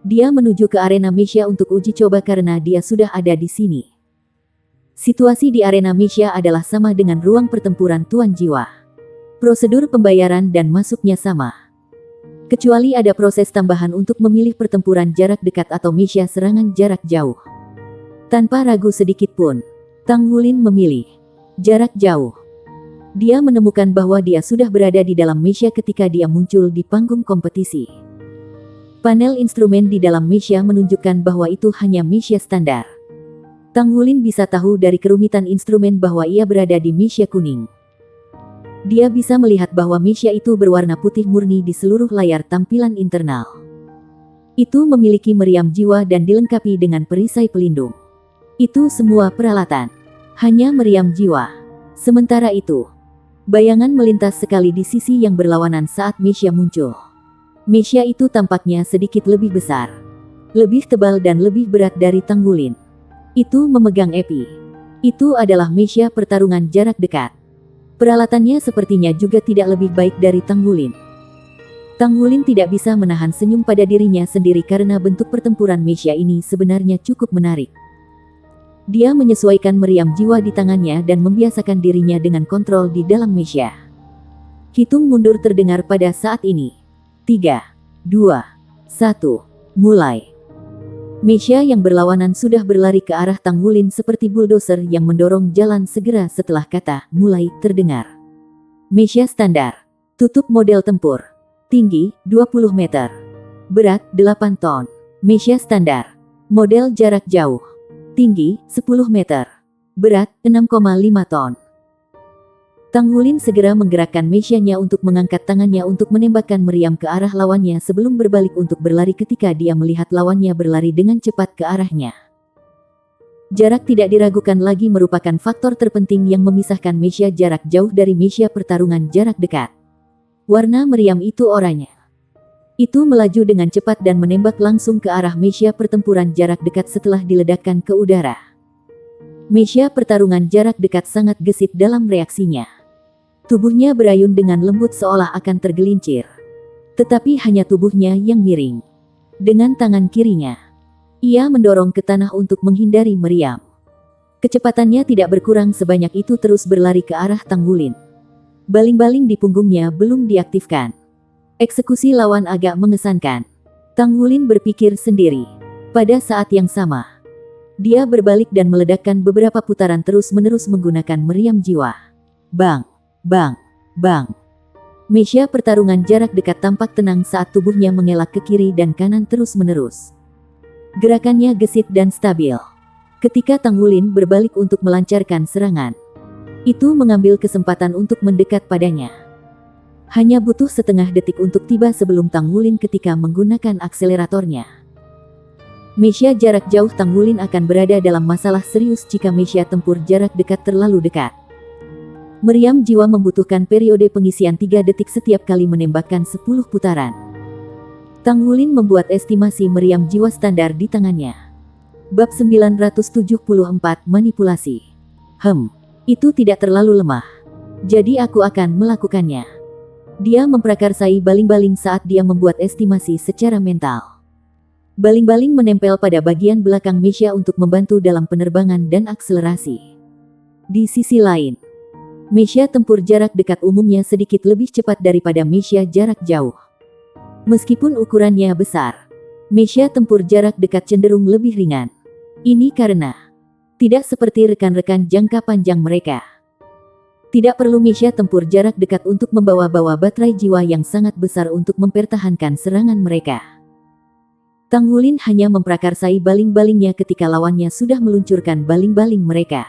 Dia menuju ke arena Meisha untuk uji coba karena dia sudah ada di sini. Situasi di arena Meisha adalah sama dengan ruang pertempuran Tuan Jiwa. Prosedur pembayaran dan masuknya sama. Kecuali ada proses tambahan untuk memilih pertempuran jarak dekat atau Meisha serangan jarak jauh. Tanpa ragu sedikit pun, Tang Wulin memilih jarak jauh. Dia menemukan bahwa dia sudah berada di dalam Meisha ketika dia muncul di panggung kompetisi. Panel instrumen di dalam Meisha menunjukkan bahwa itu hanya Meisha standar. Tang Wulin bisa tahu dari kerumitan instrumen bahwa ia berada di Meisha kuning. Dia bisa melihat bahwa Meisha itu berwarna putih murni di seluruh layar tampilan internal. Itu memiliki meriam jiwa dan dilengkapi dengan perisai pelindung. Itu semua peralatan. Hanya meriam jiwa. Sementara itu, bayangan melintas sekali di sisi yang berlawanan saat Meisha muncul. Meisha itu tampaknya sedikit lebih besar, lebih tebal dan lebih berat dari Tang Wulin. Itu memegang epi. Itu adalah Meisha pertarungan jarak dekat. Peralatannya sepertinya juga tidak lebih baik dari Tang Wulin. Tang Wulin tidak bisa menahan senyum pada dirinya sendiri karena bentuk pertempuran Meisha ini sebenarnya cukup menarik. Dia menyesuaikan meriam jiwa di tangannya dan membiasakan dirinya dengan kontrol di dalam Meisha. Hitung mundur terdengar pada saat ini. 3, 2, 1, mulai. Meisha yang berlawanan sudah berlari ke arah Tang Wulin seperti bulldozer yang mendorong jalan segera setelah kata mulai terdengar. Meisha standar. Tutup model tempur. Tinggi 20 meter. Berat 8 ton. Meisha standar. Model jarak jauh. Tinggi 10 meter. Berat 6,5 ton. Tang Wulin segera menggerakkan Meisha-nya untuk mengangkat tangannya untuk menembakkan meriam ke arah lawannya sebelum berbalik untuk berlari ketika dia melihat lawannya berlari dengan cepat ke arahnya. Jarak tidak diragukan lagi merupakan faktor terpenting yang memisahkan Meisha jarak jauh dari Meisha pertarungan jarak dekat. Warna meriam itu oranye. Itu melaju dengan cepat dan menembak langsung ke arah Meisha pertempuran jarak dekat setelah diledakkan ke udara. Meisha pertarungan jarak dekat sangat gesit dalam reaksinya. Tubuhnya berayun dengan lembut seolah akan tergelincir. Tetapi hanya tubuhnya yang miring. Dengan tangan kirinya, ia mendorong ke tanah untuk menghindari meriam. Kecepatannya tidak berkurang sebanyak itu terus berlari ke arah Tang Wulin. Baling-baling di punggungnya belum diaktifkan. Eksekusi lawan agak mengesankan. Tang Wulin berpikir sendiri. Pada saat yang sama, dia berbalik dan meledakkan beberapa putaran terus-menerus menggunakan meriam jiwa. Bang! Bang! Bang! Meisha pertarungan jarak dekat tampak tenang saat tubuhnya mengelak ke kiri dan kanan terus-menerus. Gerakannya gesit dan stabil. Ketika Tang Wulin berbalik untuk melancarkan serangan, itu mengambil kesempatan untuk mendekat padanya. Hanya butuh setengah detik untuk tiba sebelum Tang Wulin ketika menggunakan akseleratornya. Meisha jarak jauh Tang Wulin akan berada dalam masalah serius jika Meisha tempur jarak dekat terlalu dekat. Meriam jiwa membutuhkan periode pengisian 3 detik setiap kali menembakkan 10 putaran. Tang Wulin membuat estimasi meriam jiwa standar di tangannya. Bab 974 Manipulasi. Itu tidak terlalu lemah. Jadi aku akan melakukannya. Dia memprakarsai baling-baling saat dia membuat estimasi secara mental. Baling-baling menempel pada bagian belakang Meisha untuk membantu dalam penerbangan dan akselerasi. Di sisi lain, Meisha tempur jarak dekat umumnya sedikit lebih cepat daripada Meisha jarak jauh. Meskipun ukurannya besar, Meisha tempur jarak dekat cenderung lebih ringan. Ini karena tidak seperti rekan-rekan jangka panjang mereka. Tidak perlu Meisha tempur jarak dekat untuk membawa-bawa baterai jiwa yang sangat besar untuk mempertahankan serangan mereka. Tang Wulin hanya memprakarsai baling-balingnya ketika lawannya sudah meluncurkan baling-baling mereka.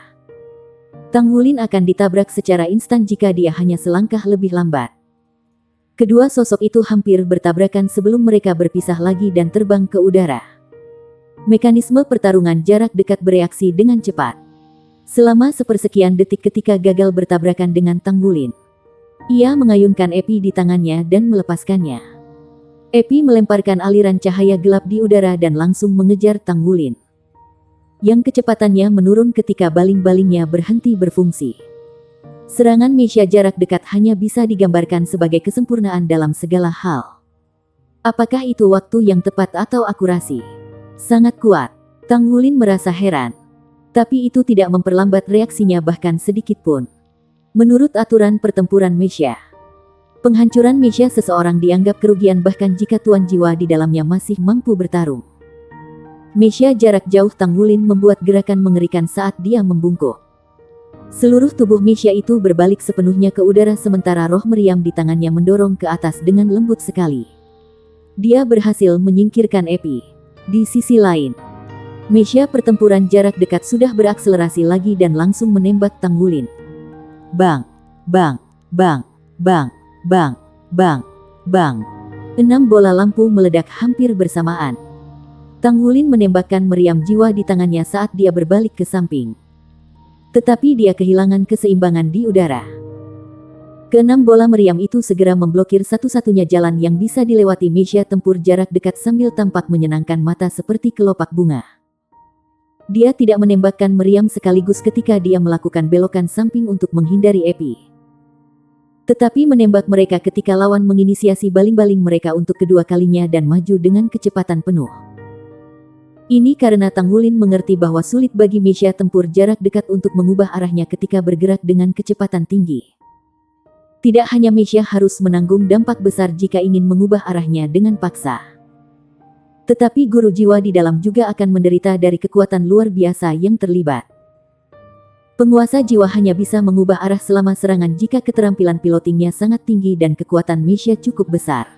Tang Wulin akan ditabrak secara instan jika dia hanya selangkah lebih lambat. Kedua sosok itu hampir bertabrakan sebelum mereka berpisah lagi dan terbang ke udara. Mekanisme pertarungan jarak dekat bereaksi dengan cepat. Selama sepersekian detik ketika gagal bertabrakan dengan Tang Wulin, ia mengayunkan epi di tangannya dan melepaskannya. Epi melemparkan aliran cahaya gelap di udara dan langsung mengejar Tang Wulin, yang kecepatannya menurun ketika baling-balingnya berhenti berfungsi. Serangan Meisha jarak dekat hanya bisa digambarkan sebagai kesempurnaan dalam segala hal. Apakah itu waktu yang tepat atau akurasi? Sangat kuat. Tang Wulin merasa heran. Tapi itu tidak memperlambat reaksinya bahkan sedikit pun. Menurut aturan pertempuran Meisha, penghancuran Meisha seseorang dianggap kerugian bahkan jika tuan jiwa di dalamnya masih mampu bertarung. Meisha jarak jauh Tang Wulin membuat gerakan mengerikan saat dia membungkuk. Seluruh tubuh Meisha itu berbalik sepenuhnya ke udara sementara roh meriam di tangannya mendorong ke atas dengan lembut sekali. Dia berhasil menyingkirkan epi. Di sisi lain, Meisha pertempuran jarak dekat sudah berakselerasi lagi dan langsung menembak Tang Wulin. Bang! Bang! Bang! Bang! Bang! Bang! Bang! 6 bola lampu meledak hampir bersamaan. Tang Wulin menembakkan meriam jiwa di tangannya saat dia berbalik ke samping. Tetapi dia kehilangan keseimbangan di udara. Keenam bola meriam itu segera memblokir satu-satunya jalan yang bisa dilewati Meisha tempur jarak dekat sambil tampak menyenangkan mata seperti kelopak bunga. Dia tidak menembakkan meriam sekaligus ketika dia melakukan belokan samping untuk menghindari epi. Tetapi menembak mereka ketika lawan menginisiasi baling-baling mereka untuk kedua kalinya dan maju dengan kecepatan penuh. Ini karena Tang Wulin mengerti bahwa sulit bagi Meisha tempur jarak dekat untuk mengubah arahnya ketika bergerak dengan kecepatan tinggi. Tidak hanya Meisha harus menanggung dampak besar jika ingin mengubah arahnya dengan paksa. Tetapi guru jiwa di dalam juga akan menderita dari kekuatan luar biasa yang terlibat. Penguasa jiwa hanya bisa mengubah arah selama serangan jika keterampilan pilotingnya sangat tinggi dan kekuatan Meisha cukup besar.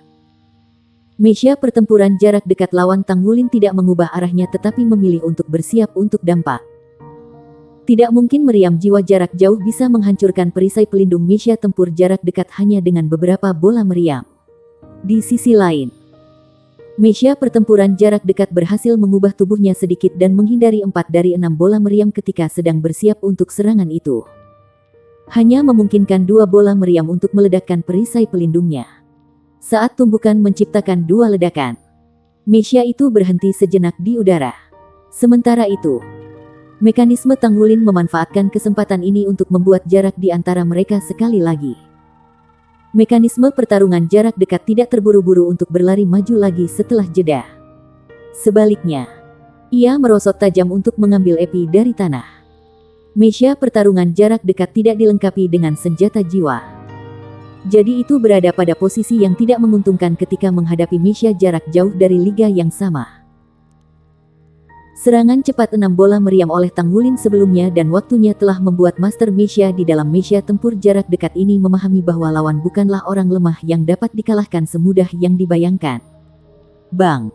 Meisha pertempuran jarak dekat lawan Tang Wulin tidak mengubah arahnya tetapi memilih untuk bersiap untuk dampak. Tidak mungkin meriam jiwa jarak jauh bisa menghancurkan perisai pelindung Meisha tempur jarak dekat hanya dengan beberapa bola meriam. Di sisi lain, Meisha pertempuran jarak dekat berhasil mengubah tubuhnya sedikit dan menghindari 4 dari 6 bola meriam ketika sedang bersiap untuk serangan itu. Hanya memungkinkan 2 bola meriam untuk meledakkan perisai pelindungnya. Saat tumbukan menciptakan 2 ledakan, Meisha itu berhenti sejenak di udara. Sementara itu, mekanisme Tang Wulin memanfaatkan kesempatan ini untuk membuat jarak di antara mereka sekali lagi. Mekanisme pertarungan jarak dekat tidak terburu-buru untuk berlari maju lagi setelah jeda. Sebaliknya, ia merosot tajam untuk mengambil epi dari tanah. Meisha pertarungan jarak dekat tidak dilengkapi dengan senjata jiwa. Jadi itu berada pada posisi yang tidak menguntungkan ketika menghadapi Meisha jarak jauh dari liga yang sama. Serangan cepat 6 bola meriam oleh Tang Wulin sebelumnya dan waktunya telah membuat Master Meisha di dalam Meisha tempur jarak dekat ini memahami bahwa lawan bukanlah orang lemah yang dapat dikalahkan semudah yang dibayangkan. Bang!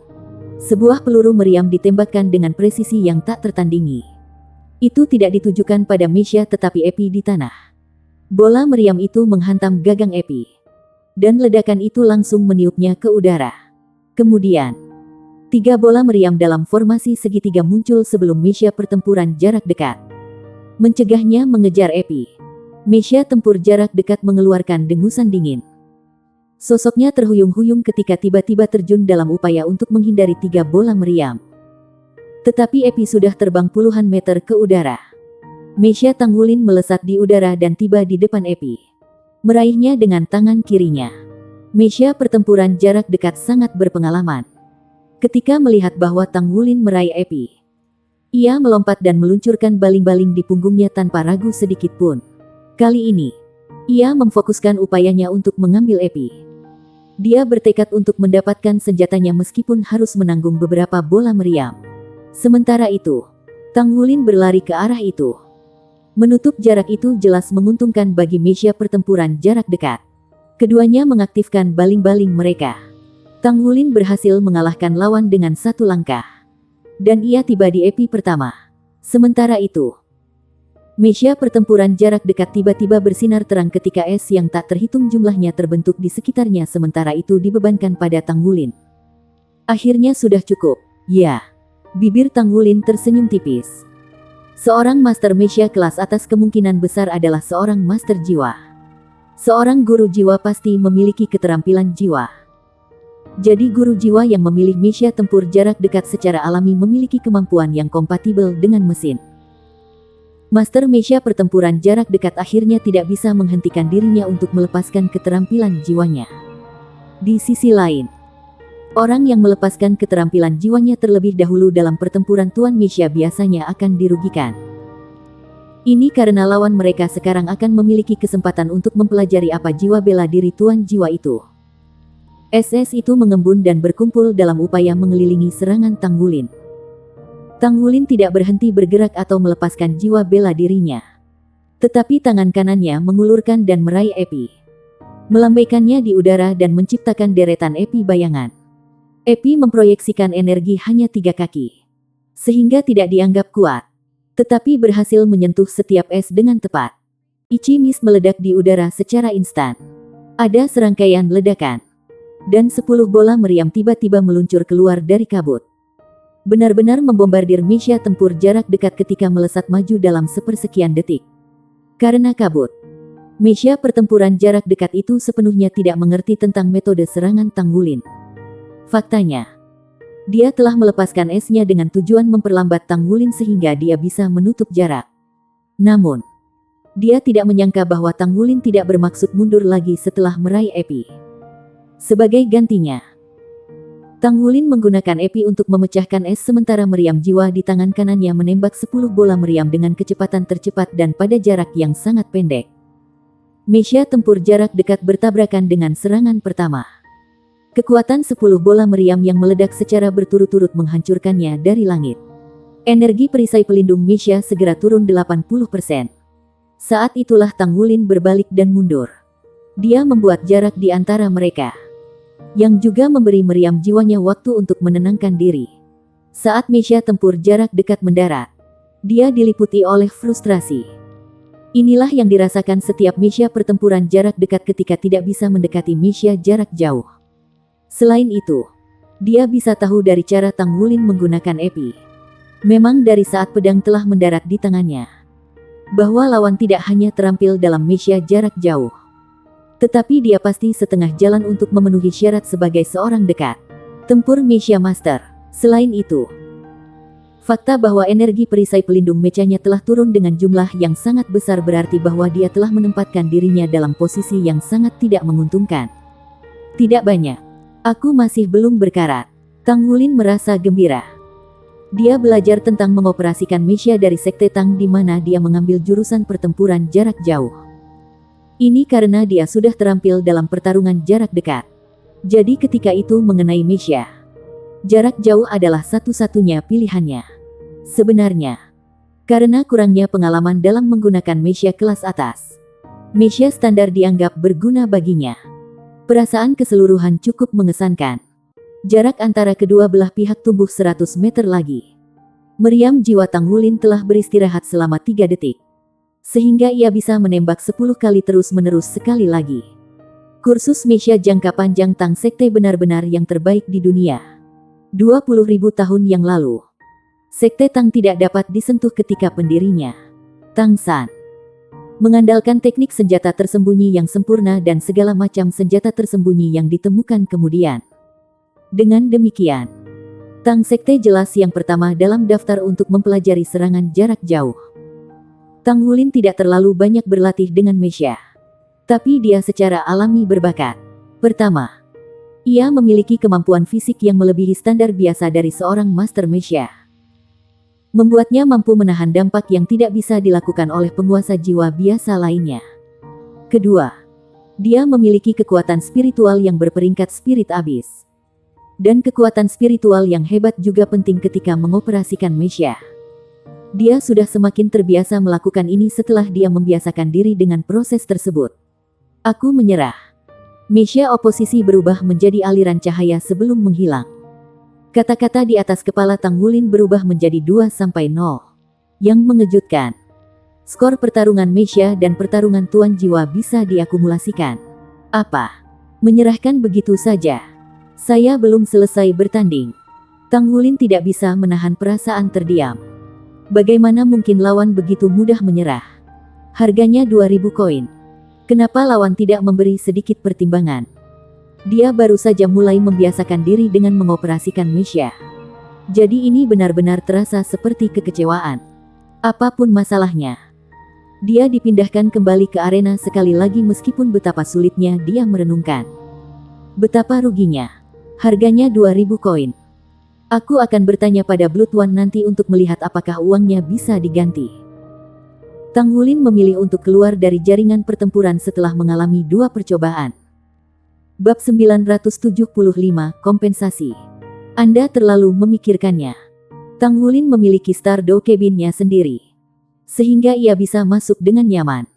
Sebuah peluru meriam ditembakkan dengan presisi yang tak tertandingi. Itu tidak ditujukan pada Meisha tetapi epi di tanah. Bola meriam itu menghantam gagang epi. Dan ledakan itu langsung meniupnya ke udara. Kemudian, 3 bola meriam dalam formasi segitiga muncul sebelum Meisha pertempuran jarak dekat. Mencegahnya mengejar epi. Meisha tempur jarak dekat mengeluarkan dengusan dingin. Sosoknya terhuyung-huyung ketika tiba-tiba terjun dalam upaya untuk menghindari 3 bola meriam. Tetapi epi sudah terbang puluhan meter ke udara. Meisha Tang Wulin melesat di udara dan tiba di depan epi. Meraihnya dengan tangan kirinya. Meisha pertempuran jarak dekat sangat berpengalaman. Ketika melihat bahwa Tang Wulin meraih epi, ia melompat dan meluncurkan baling-baling di punggungnya tanpa ragu sedikit pun. Kali ini, ia memfokuskan upayanya untuk mengambil epi. Dia bertekad untuk mendapatkan senjatanya meskipun harus menanggung beberapa bola meriam. Sementara itu, Tang Wulin berlari ke arah itu. Menutup jarak itu jelas menguntungkan bagi Meisha pertempuran jarak dekat. Keduanya mengaktifkan baling-baling mereka. Tang Wulin berhasil mengalahkan lawan dengan 1 langkah. Dan ia tiba di epi pertama. Sementara itu, Meisha pertempuran jarak dekat tiba-tiba bersinar terang ketika es yang tak terhitung jumlahnya terbentuk di sekitarnya sementara itu dibebankan pada Tang Wulin. Akhirnya sudah cukup. Ya. Bibir Tang Wulin tersenyum tipis. Seorang Master Meisha kelas atas kemungkinan besar adalah seorang Master Jiwa. Seorang guru jiwa pasti memiliki keterampilan jiwa. Jadi guru jiwa yang memilih Meisha tempur jarak dekat secara alami memiliki kemampuan yang kompatibel dengan mesin. Master Meisha pertempuran jarak dekat akhirnya tidak bisa menghentikan dirinya untuk melepaskan keterampilan jiwanya. Di sisi lain, orang yang melepaskan keterampilan jiwanya terlebih dahulu dalam pertempuran Tuan Meisha biasanya akan dirugikan. Ini karena lawan mereka sekarang akan memiliki kesempatan untuk mempelajari apa jiwa bela diri Tuan Jiwa itu. SS itu mengembun dan berkumpul dalam upaya mengelilingi serangan Tang Wulin. Tang Wulin tidak berhenti bergerak atau melepaskan jiwa bela dirinya. Tetapi tangan kanannya mengulurkan dan meraih epi. Melambaikannya di udara dan menciptakan deretan epi bayangan. Epi memproyeksikan energi hanya 3 kaki. Sehingga tidak dianggap kuat. Tetapi berhasil menyentuh setiap es dengan tepat. Ichi Mist meledak di udara secara instan. Ada serangkaian ledakan. Dan 10 bola meriam tiba-tiba meluncur keluar dari kabut. Benar-benar membombardir Meisha tempur jarak dekat ketika melesat maju dalam sepersekian detik. Karena kabut, Meisha pertempuran jarak dekat itu sepenuhnya tidak mengerti tentang metode serangan Tang Wulin. Faktanya, dia telah melepaskan esnya dengan tujuan memperlambat Tang Wulin sehingga dia bisa menutup jarak. Namun, dia tidak menyangka bahwa Tang Wulin tidak bermaksud mundur lagi setelah meraih epi. Sebagai gantinya, Tang Wulin menggunakan epi untuk memecahkan es sementara meriam jiwa di tangan kanannya menembak 10 bola meriam dengan kecepatan tercepat dan pada jarak yang sangat pendek. Mesia tempur jarak dekat bertabrakan dengan serangan pertama. Kekuatan 10 bola meriam yang meledak secara berturut-turut menghancurkannya dari langit. Energi perisai pelindung Mesia segera turun 80%. Saat itulah Tang Wulin berbalik dan mundur. Dia membuat jarak di antara mereka, yang juga memberi meriam jiwanya waktu untuk menenangkan diri. Saat Mesia tempur jarak dekat mendarat, dia diliputi oleh frustrasi. Inilah yang dirasakan setiap Mesia pertempuran jarak dekat ketika tidak bisa mendekati Mesia jarak jauh. Selain itu, dia bisa tahu dari cara Tang Wulin menggunakan epi. Memang dari saat pedang telah mendarat di tangannya, bahwa lawan tidak hanya terampil dalam Mesia jarak jauh, tetapi dia pasti setengah jalan untuk memenuhi syarat sebagai seorang dekat tempur Mesia Master. Selain itu, fakta bahwa energi perisai pelindung mechanya telah turun dengan jumlah yang sangat besar berarti bahwa dia telah menempatkan dirinya dalam posisi yang sangat tidak menguntungkan. Tidak banyak. Aku masih belum berkarat. Tang Wulin merasa gembira. Dia belajar tentang mengoperasikan Mesia dari Sekte Tang di mana dia mengambil jurusan pertempuran jarak jauh. Ini karena dia sudah terampil dalam pertarungan jarak dekat. Jadi ketika itu mengenai Mesia, jarak jauh adalah satu-satunya pilihannya. Sebenarnya, karena kurangnya pengalaman dalam menggunakan Mesia kelas atas, Mesia standar dianggap berguna baginya. Perasaan keseluruhan cukup mengesankan. Jarak antara kedua belah pihak tumbuh 100 meter lagi. Meriam jiwa Tang Wulin telah beristirahat selama 3 detik, sehingga ia bisa menembak 10 kali terus-menerus sekali lagi. Kursus Mesia jangka panjang Tang Sekte benar-benar yang terbaik di dunia. 20.000 tahun yang lalu, Sekte Tang tidak dapat disentuh ketika pendirinya, Tang San, mengandalkan teknik senjata tersembunyi yang sempurna dan segala macam senjata tersembunyi yang ditemukan kemudian. Dengan demikian, Tang Sekte jelas yang pertama dalam daftar untuk mempelajari serangan jarak jauh. Tang Wulin tidak terlalu banyak berlatih dengan Mesia, tapi dia secara alami berbakat. Pertama, ia memiliki kemampuan fisik yang melebihi standar biasa dari seorang Master Mesia, membuatnya mampu menahan dampak yang tidak bisa dilakukan oleh penguasa jiwa biasa lainnya. Kedua, dia memiliki kekuatan spiritual yang berperingkat spirit abis. Dan kekuatan spiritual yang hebat juga penting ketika mengoperasikan Mesia. Dia sudah semakin terbiasa melakukan ini setelah dia membiasakan diri dengan proses tersebut. Aku menyerah. Mesia oposisi berubah menjadi aliran cahaya sebelum menghilang. Kata-kata di atas kepala Tang Wulin berubah menjadi 2-0. Yang mengejutkan, skor pertarungan Mesia dan pertarungan Tuan Jiwa bisa diakumulasikan. Apa? Menyerahkan begitu saja? Saya belum selesai bertanding. Tang Wulin tidak bisa menahan perasaan terdiam. Bagaimana mungkin lawan begitu mudah menyerah? Harganya 2000 koin. Kenapa lawan tidak memberi sedikit pertimbangan? Dia baru saja mulai membiasakan diri dengan mengoperasikan Mesia. Jadi ini benar-benar terasa seperti kekecewaan. Apapun masalahnya, dia dipindahkan kembali ke arena sekali lagi meskipun betapa sulitnya dia merenungkan. Betapa ruginya. Harganya 2000 koin. Aku akan bertanya pada Blood One nanti untuk melihat apakah uangnya bisa diganti. Tang Wulin memilih untuk keluar dari jaringan pertempuran setelah mengalami 2 percobaan. Bab 975, Kompensasi. Anda terlalu memikirkannya. Tang Wulin memiliki Stardow Cabin-nya sendiri, sehingga ia bisa masuk dengan nyaman.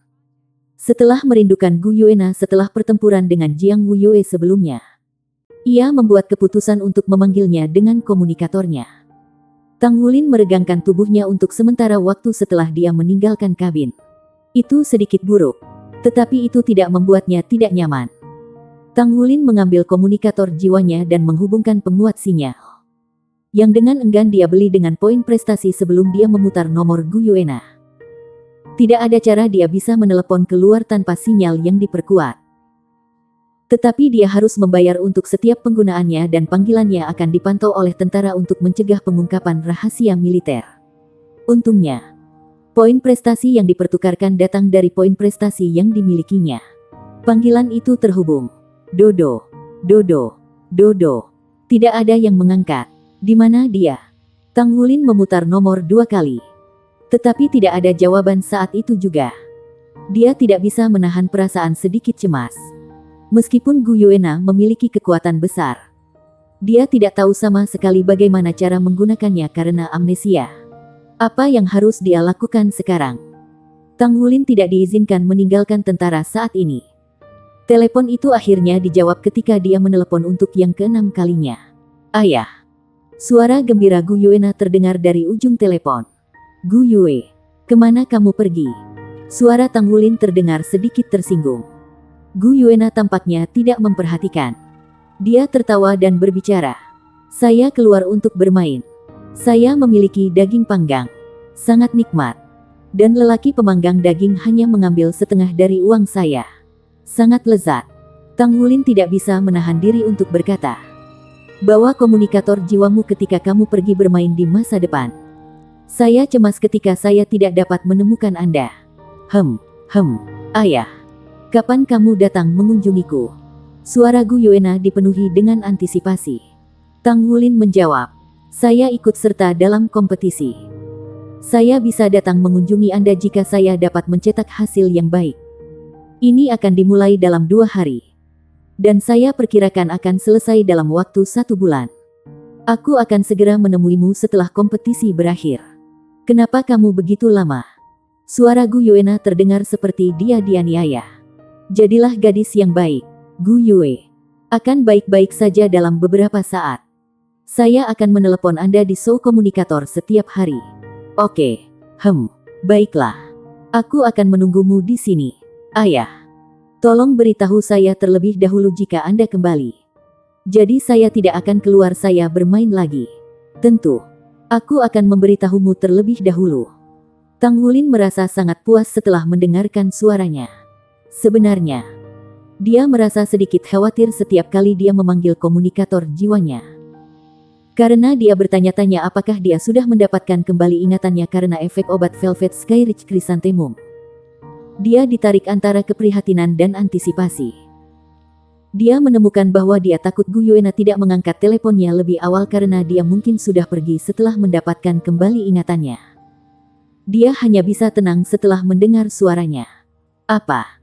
Setelah merindukan Gu Yuena setelah pertempuran dengan Jiang Wuyue sebelumnya, ia membuat keputusan untuk memanggilnya dengan komunikatornya. Tang Wulin meregangkan tubuhnya untuk sementara waktu setelah dia meninggalkan kabin. Itu sedikit buruk, tetapi itu tidak membuatnya tidak nyaman. Tang Wulin mengambil komunikator jiwanya dan menghubungkan penguat sinyal, yang dengan enggan dia beli dengan poin prestasi sebelum dia memutar nomor Gu Yuena. Tidak ada cara dia bisa menelepon keluar tanpa sinyal yang diperkuat. Tetapi dia harus membayar untuk setiap penggunaannya dan panggilannya akan dipantau oleh tentara untuk mencegah pengungkapan rahasia militer. Untungnya, poin prestasi yang dipertukarkan datang dari poin prestasi yang dimilikinya. Panggilan itu terhubung. Dodo, Dodo, Dodo. Tidak ada yang mengangkat. Di mana dia? Tang Wulin memutar nomor 2 kali. Tetapi tidak ada jawaban saat itu juga. Dia tidak bisa menahan perasaan sedikit cemas. Meskipun Gu Yuena memiliki kekuatan besar, dia tidak tahu sama sekali bagaimana cara menggunakannya karena amnesia. Apa yang harus dia lakukan sekarang? Tang Wulin tidak diizinkan meninggalkan tentara saat ini. Telepon itu akhirnya dijawab ketika dia menelepon untuk yang keenam kalinya. Ayah. Suara gembira Gu Yuena terdengar dari ujung telepon. Gu Yue, kemana kamu pergi? Suara Tang Wulin terdengar sedikit tersinggung. Gu Yuena tampaknya tidak memperhatikan. Dia tertawa dan berbicara. Saya keluar untuk bermain. Saya memiliki daging panggang. Sangat nikmat. Dan lelaki pemanggang daging hanya mengambil setengah dari uang saya. Sangat lezat. Tang Wulin tidak bisa menahan diri untuk berkata. Bawa komunikator jiwamu ketika kamu pergi bermain di masa depan. Saya cemas ketika saya tidak dapat menemukan Anda. Ayah. Kapan kamu datang mengunjungiku? Suara Gu Yuena dipenuhi dengan antisipasi. Tang Wulin menjawab. Saya ikut serta dalam kompetisi. Saya bisa datang mengunjungi Anda jika saya dapat mencetak hasil yang baik. Ini akan dimulai dalam 2 hari. Dan saya perkirakan akan selesai dalam waktu 1 bulan. Aku akan segera menemuimu setelah kompetisi berakhir. Kenapa kamu begitu lama? Suara Gu Yuena terdengar seperti dia dianiaya. Jadilah gadis yang baik, Gu Yue. Akan baik-baik saja dalam beberapa saat. Saya akan menelepon Anda di show komunikator setiap hari. Oke, baiklah. Aku akan menunggumu di sini. Ayah, tolong beritahu saya terlebih dahulu jika Anda kembali. Jadi saya tidak akan keluar saya bermain lagi. Tentu, aku akan memberitahumu terlebih dahulu. Tang Wulin merasa sangat puas setelah mendengarkan suaranya. Sebenarnya, dia merasa sedikit khawatir setiap kali dia memanggil komunikator jiwanya. Karena dia bertanya-tanya apakah dia sudah mendapatkan kembali ingatannya karena efek obat Velvet Skyreach Chrysanthemum. Dia ditarik antara keprihatinan dan antisipasi. Dia menemukan bahwa dia takut Gu Yuena tidak mengangkat teleponnya lebih awal karena dia mungkin sudah pergi setelah mendapatkan kembali ingatannya. Dia hanya bisa tenang setelah mendengar suaranya. Apa?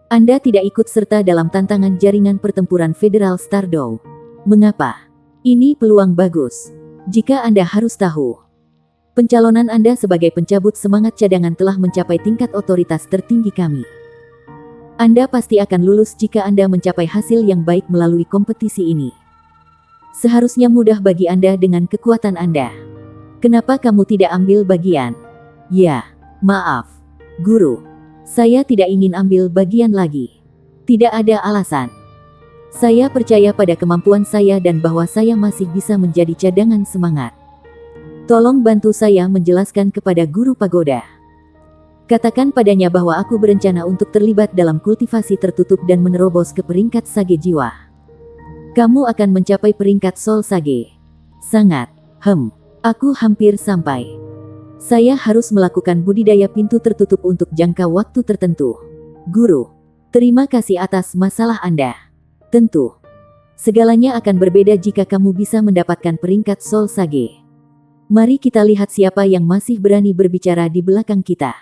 Anda tidak ikut serta dalam tantangan jaringan pertempuran Federal Stardow? Mengapa? Ini peluang bagus. Jika Anda harus tahu, pencalonan Anda sebagai pencabut semangat cadangan telah mencapai tingkat otoritas tertinggi kami. Anda pasti akan lulus jika Anda mencapai hasil yang baik melalui kompetisi ini. Seharusnya mudah bagi Anda dengan kekuatan Anda. Kenapa kamu tidak ambil bagian? Ya, maaf, Guru. Saya tidak ingin ambil bagian lagi. Tidak ada alasan. Saya percaya pada kemampuan saya dan bahwa saya masih bisa menjadi cadangan semangat. Tolong bantu saya menjelaskan kepada Guru Pagoda. Katakan padanya bahwa aku berencana untuk terlibat dalam kultivasi tertutup dan menerobos ke peringkat Sage Jiwa. Kamu akan mencapai peringkat Soul Sage. Sangat. Aku hampir sampai. Saya harus melakukan budidaya pintu tertutup untuk jangka waktu tertentu. Guru, terima kasih atas masalah Anda. Tentu. Segalanya akan berbeda jika kamu bisa mendapatkan peringkat Soul Sage. Mari kita lihat siapa yang masih berani berbicara di belakang kita.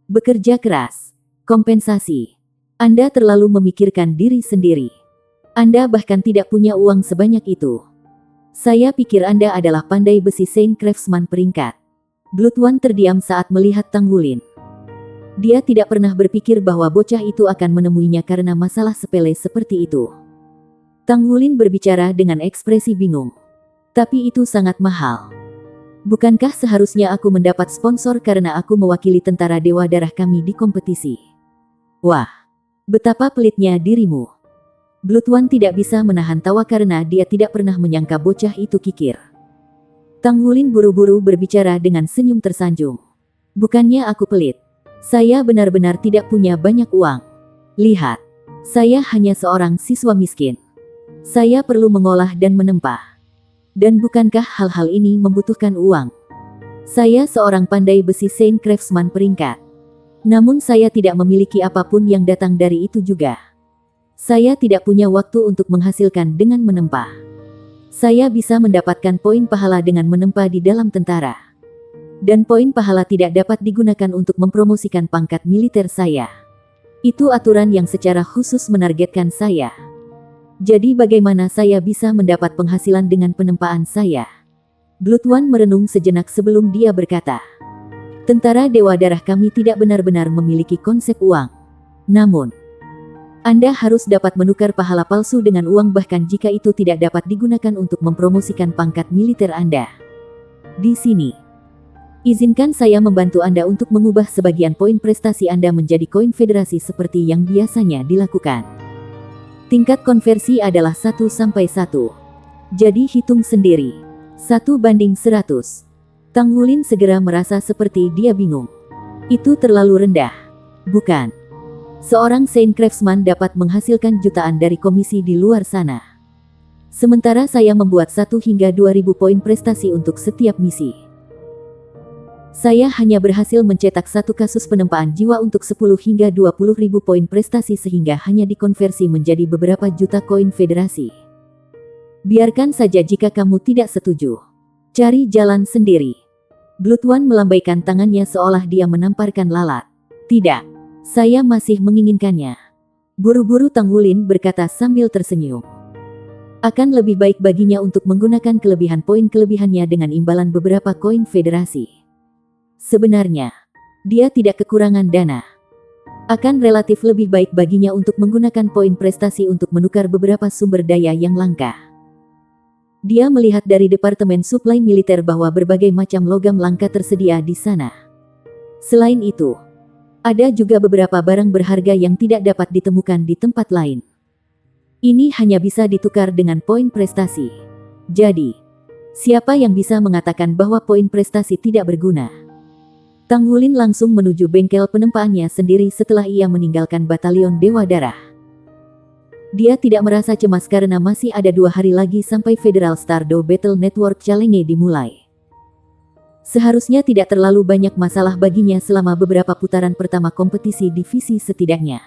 Bekerja keras. Kompensasi. Anda terlalu memikirkan diri sendiri. Anda bahkan tidak punya uang sebanyak itu. Saya pikir Anda adalah pandai besi Saint Craftsman peringkat. Blood One terdiam saat melihat Tang Wulin. Dia tidak pernah berpikir bahwa bocah itu akan menemuinya karena masalah sepele seperti itu. Tang Wulin berbicara dengan ekspresi bingung. Tapi itu sangat mahal. Bukankah seharusnya aku mendapat sponsor karena aku mewakili tentara Dewa Darah kami di kompetisi? Wah, betapa pelitnya dirimu. Blood One tidak bisa menahan tawa karena dia tidak pernah menyangka bocah itu kikir. Tang Wulin buru-buru berbicara dengan senyum tersanjung. Bukannya aku pelit. Saya benar-benar tidak punya banyak uang. Lihat, saya hanya seorang siswa miskin. Saya perlu mengolah dan menempa. Dan bukankah hal-hal ini membutuhkan uang? Saya seorang pandai besi Saint Craftsman peringkat. Namun saya tidak memiliki apapun yang datang dari itu juga. Saya tidak punya waktu untuk menghasilkan dengan menempa. Saya bisa mendapatkan poin pahala dengan menempa di dalam tentara. Dan poin pahala tidak dapat digunakan untuk mempromosikan pangkat militer saya. Itu aturan yang secara khusus menargetkan saya. Jadi bagaimana saya bisa mendapat penghasilan dengan penempaan saya? Bloodone merenung sejenak sebelum dia berkata, tentara Dewa Darah kami tidak benar-benar memiliki konsep uang. Namun, Anda harus dapat menukar pahala palsu dengan uang bahkan jika itu tidak dapat digunakan untuk mempromosikan pangkat militer Anda. Di sini, izinkan saya membantu Anda untuk mengubah sebagian poin prestasi Anda menjadi koin federasi seperti yang biasanya dilakukan. Tingkat konversi adalah 1/1. Jadi hitung sendiri. 1/100. Tang Wulin segera merasa seperti dia bingung. Itu terlalu rendah. Bukan. Seorang Saint Craftsman dapat menghasilkan jutaan dari komisi di luar sana. Sementara saya membuat 1 hingga 2.000 poin prestasi untuk setiap misi. Saya hanya berhasil mencetak 1 kasus penempaan jiwa untuk 10 hingga 20.000 poin prestasi sehingga hanya dikonversi menjadi beberapa juta koin federasi. Biarkan saja jika kamu tidak setuju. Cari jalan sendiri. Bloodone melambaikan tangannya seolah dia menamparkan lalat. Tidak. Saya masih menginginkannya. Buru-buru Tang Wulin berkata sambil tersenyum. Akan lebih baik baginya untuk menggunakan kelebihan poin kelebihannya dengan imbalan beberapa koin federasi. Sebenarnya, dia tidak kekurangan dana. Akan relatif lebih baik baginya untuk menggunakan poin prestasi untuk menukar beberapa sumber daya yang langka. Dia melihat dari Departemen Suplai Militer bahwa berbagai macam logam langka tersedia di sana. Selain itu, ada juga beberapa barang berharga yang tidak dapat ditemukan di tempat lain. Ini hanya bisa ditukar dengan poin prestasi. Jadi, siapa yang bisa mengatakan bahwa poin prestasi tidak berguna? Tang Wulin langsung menuju bengkel penempaannya sendiri setelah ia meninggalkan batalion Dewa Darah. Dia tidak merasa cemas karena masih ada 2 hari lagi sampai Federal Stardow Battle Network Challenge dimulai. Seharusnya tidak terlalu banyak masalah baginya selama beberapa putaran pertama kompetisi divisi setidaknya.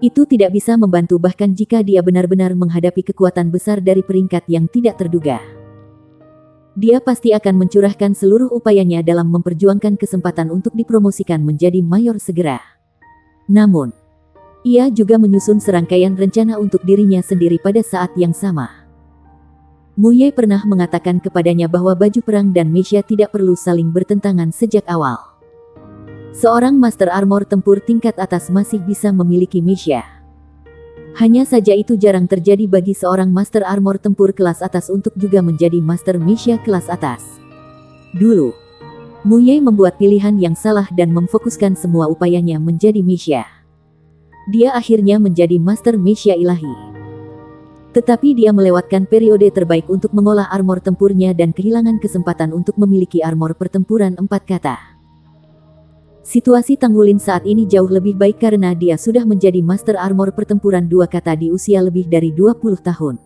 Itu tidak bisa membantu bahkan jika dia benar-benar menghadapi kekuatan besar dari peringkat yang tidak terduga. Dia pasti akan mencurahkan seluruh upayanya dalam memperjuangkan kesempatan untuk dipromosikan menjadi mayor segera. Namun, ia juga menyusun serangkaian rencana untuk dirinya sendiri pada saat yang sama. Mu Ye pernah mengatakan kepadanya bahwa baju perang dan mesia tidak perlu saling bertentangan sejak awal. Seorang Master Armor tempur tingkat atas masih bisa memiliki mesia. Hanya saja itu jarang terjadi bagi seorang Master Armor tempur kelas atas untuk juga menjadi Master Mesia kelas atas. Dulu, Mu Ye membuat pilihan yang salah dan memfokuskan semua upayanya menjadi mesia. Dia akhirnya menjadi Master Mesia ilahi. Tetapi dia melewatkan periode terbaik untuk mengolah armor tempurnya dan kehilangan kesempatan untuk memiliki armor pertempuran 4 kata. Situasi Tang Wulin saat ini jauh lebih baik karena dia sudah menjadi Master Armor pertempuran 2 kata di usia lebih dari 20 tahun.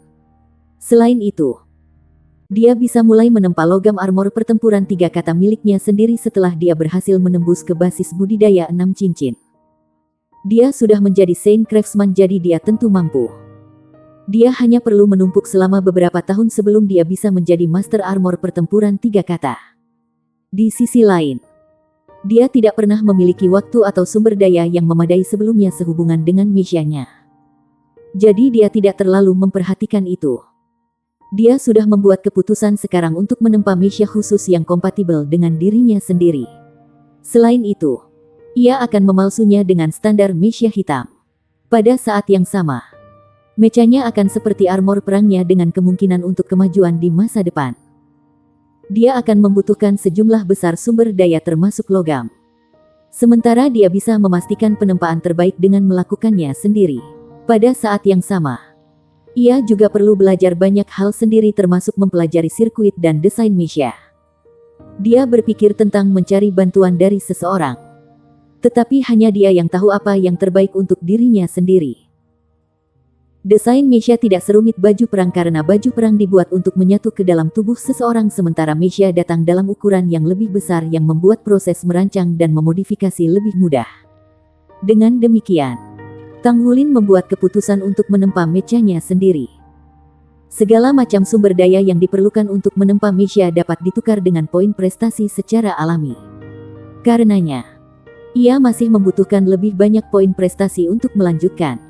Selain itu, dia bisa mulai menempa logam armor pertempuran 3 kata miliknya sendiri setelah dia berhasil menembus ke basis budidaya 6 cincin. Dia sudah menjadi Saint Craftsman jadi dia tentu mampu. Dia hanya perlu menumpuk selama beberapa tahun sebelum dia bisa menjadi Master Armor pertempuran 3 kata. Di sisi lain, dia tidak pernah memiliki waktu atau sumber daya yang memadai sebelumnya sehubungan dengan misianya. Jadi dia tidak terlalu memperhatikan itu. Dia sudah membuat keputusan sekarang untuk menempa misi khusus yang kompatibel dengan dirinya sendiri. Selain itu, ia akan memalsunya dengan standar misi hitam. Pada saat yang sama, mechanya akan seperti armor perangnya dengan kemungkinan untuk kemajuan di masa depan. Dia akan membutuhkan sejumlah besar sumber daya termasuk logam. Sementara dia bisa memastikan penempaan terbaik dengan melakukannya sendiri. Pada saat yang sama, ia juga perlu belajar banyak hal sendiri termasuk mempelajari sirkuit dan desain mecha. Dia berpikir tentang mencari bantuan dari seseorang. Tetapi hanya dia yang tahu apa yang terbaik untuk dirinya sendiri. Desain mecha tidak serumit baju perang karena baju perang dibuat untuk menyatu ke dalam tubuh seseorang sementara mecha datang dalam ukuran yang lebih besar yang membuat proses merancang dan memodifikasi lebih mudah. Dengan demikian, Tang Wulin membuat keputusan untuk menempa mechanya sendiri. Segala macam sumber daya yang diperlukan untuk menempa mecha dapat ditukar dengan poin prestasi secara alami. Karenanya, Ia masih membutuhkan lebih banyak poin prestasi untuk melanjutkan.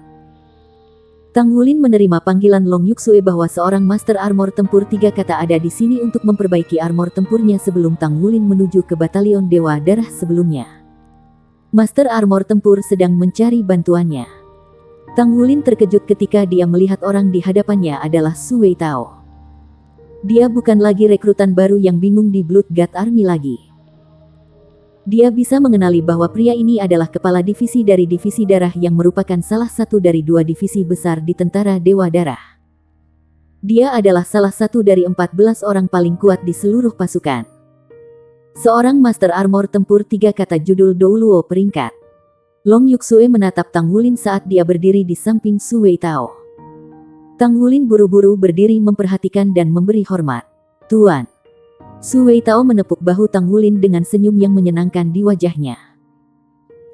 Tang Wulin menerima panggilan Long Yuxue bahwa seorang Master Armor Tempur 3 kata ada di sini untuk memperbaiki armor tempurnya sebelum Tang Wulin menuju ke batalion Dewa Darah sebelumnya. Master Armor Tempur sedang mencari bantuannya. Tang Wulin terkejut ketika dia melihat orang di hadapannya adalah Su Weitao. Dia bukan lagi rekrutan baru yang bingung di Blood God Army lagi. Dia bisa mengenali bahwa pria ini adalah kepala divisi dari divisi darah yang merupakan salah satu dari 2 divisi besar di tentara Dewa Darah. Dia adalah salah satu dari 14 orang paling kuat di seluruh pasukan. Seorang Master Armor Tempur 3 kata judul Douluo peringkat. Long Yuxue menatap Tang Wulin saat dia berdiri di samping Su Weitao. Tang Wulin buru-buru berdiri memperhatikan dan memberi hormat. Tuan. Su Weitao menepuk bahu Tang Wulin dengan senyum yang menyenangkan di wajahnya.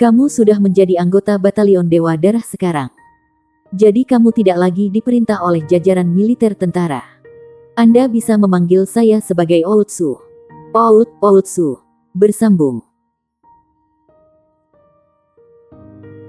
Kamu sudah menjadi anggota batalion Dewa Darah sekarang. Jadi kamu tidak lagi diperintah oleh jajaran militer tentara. Anda bisa memanggil saya sebagai Old Su. Old Su. Bersambung.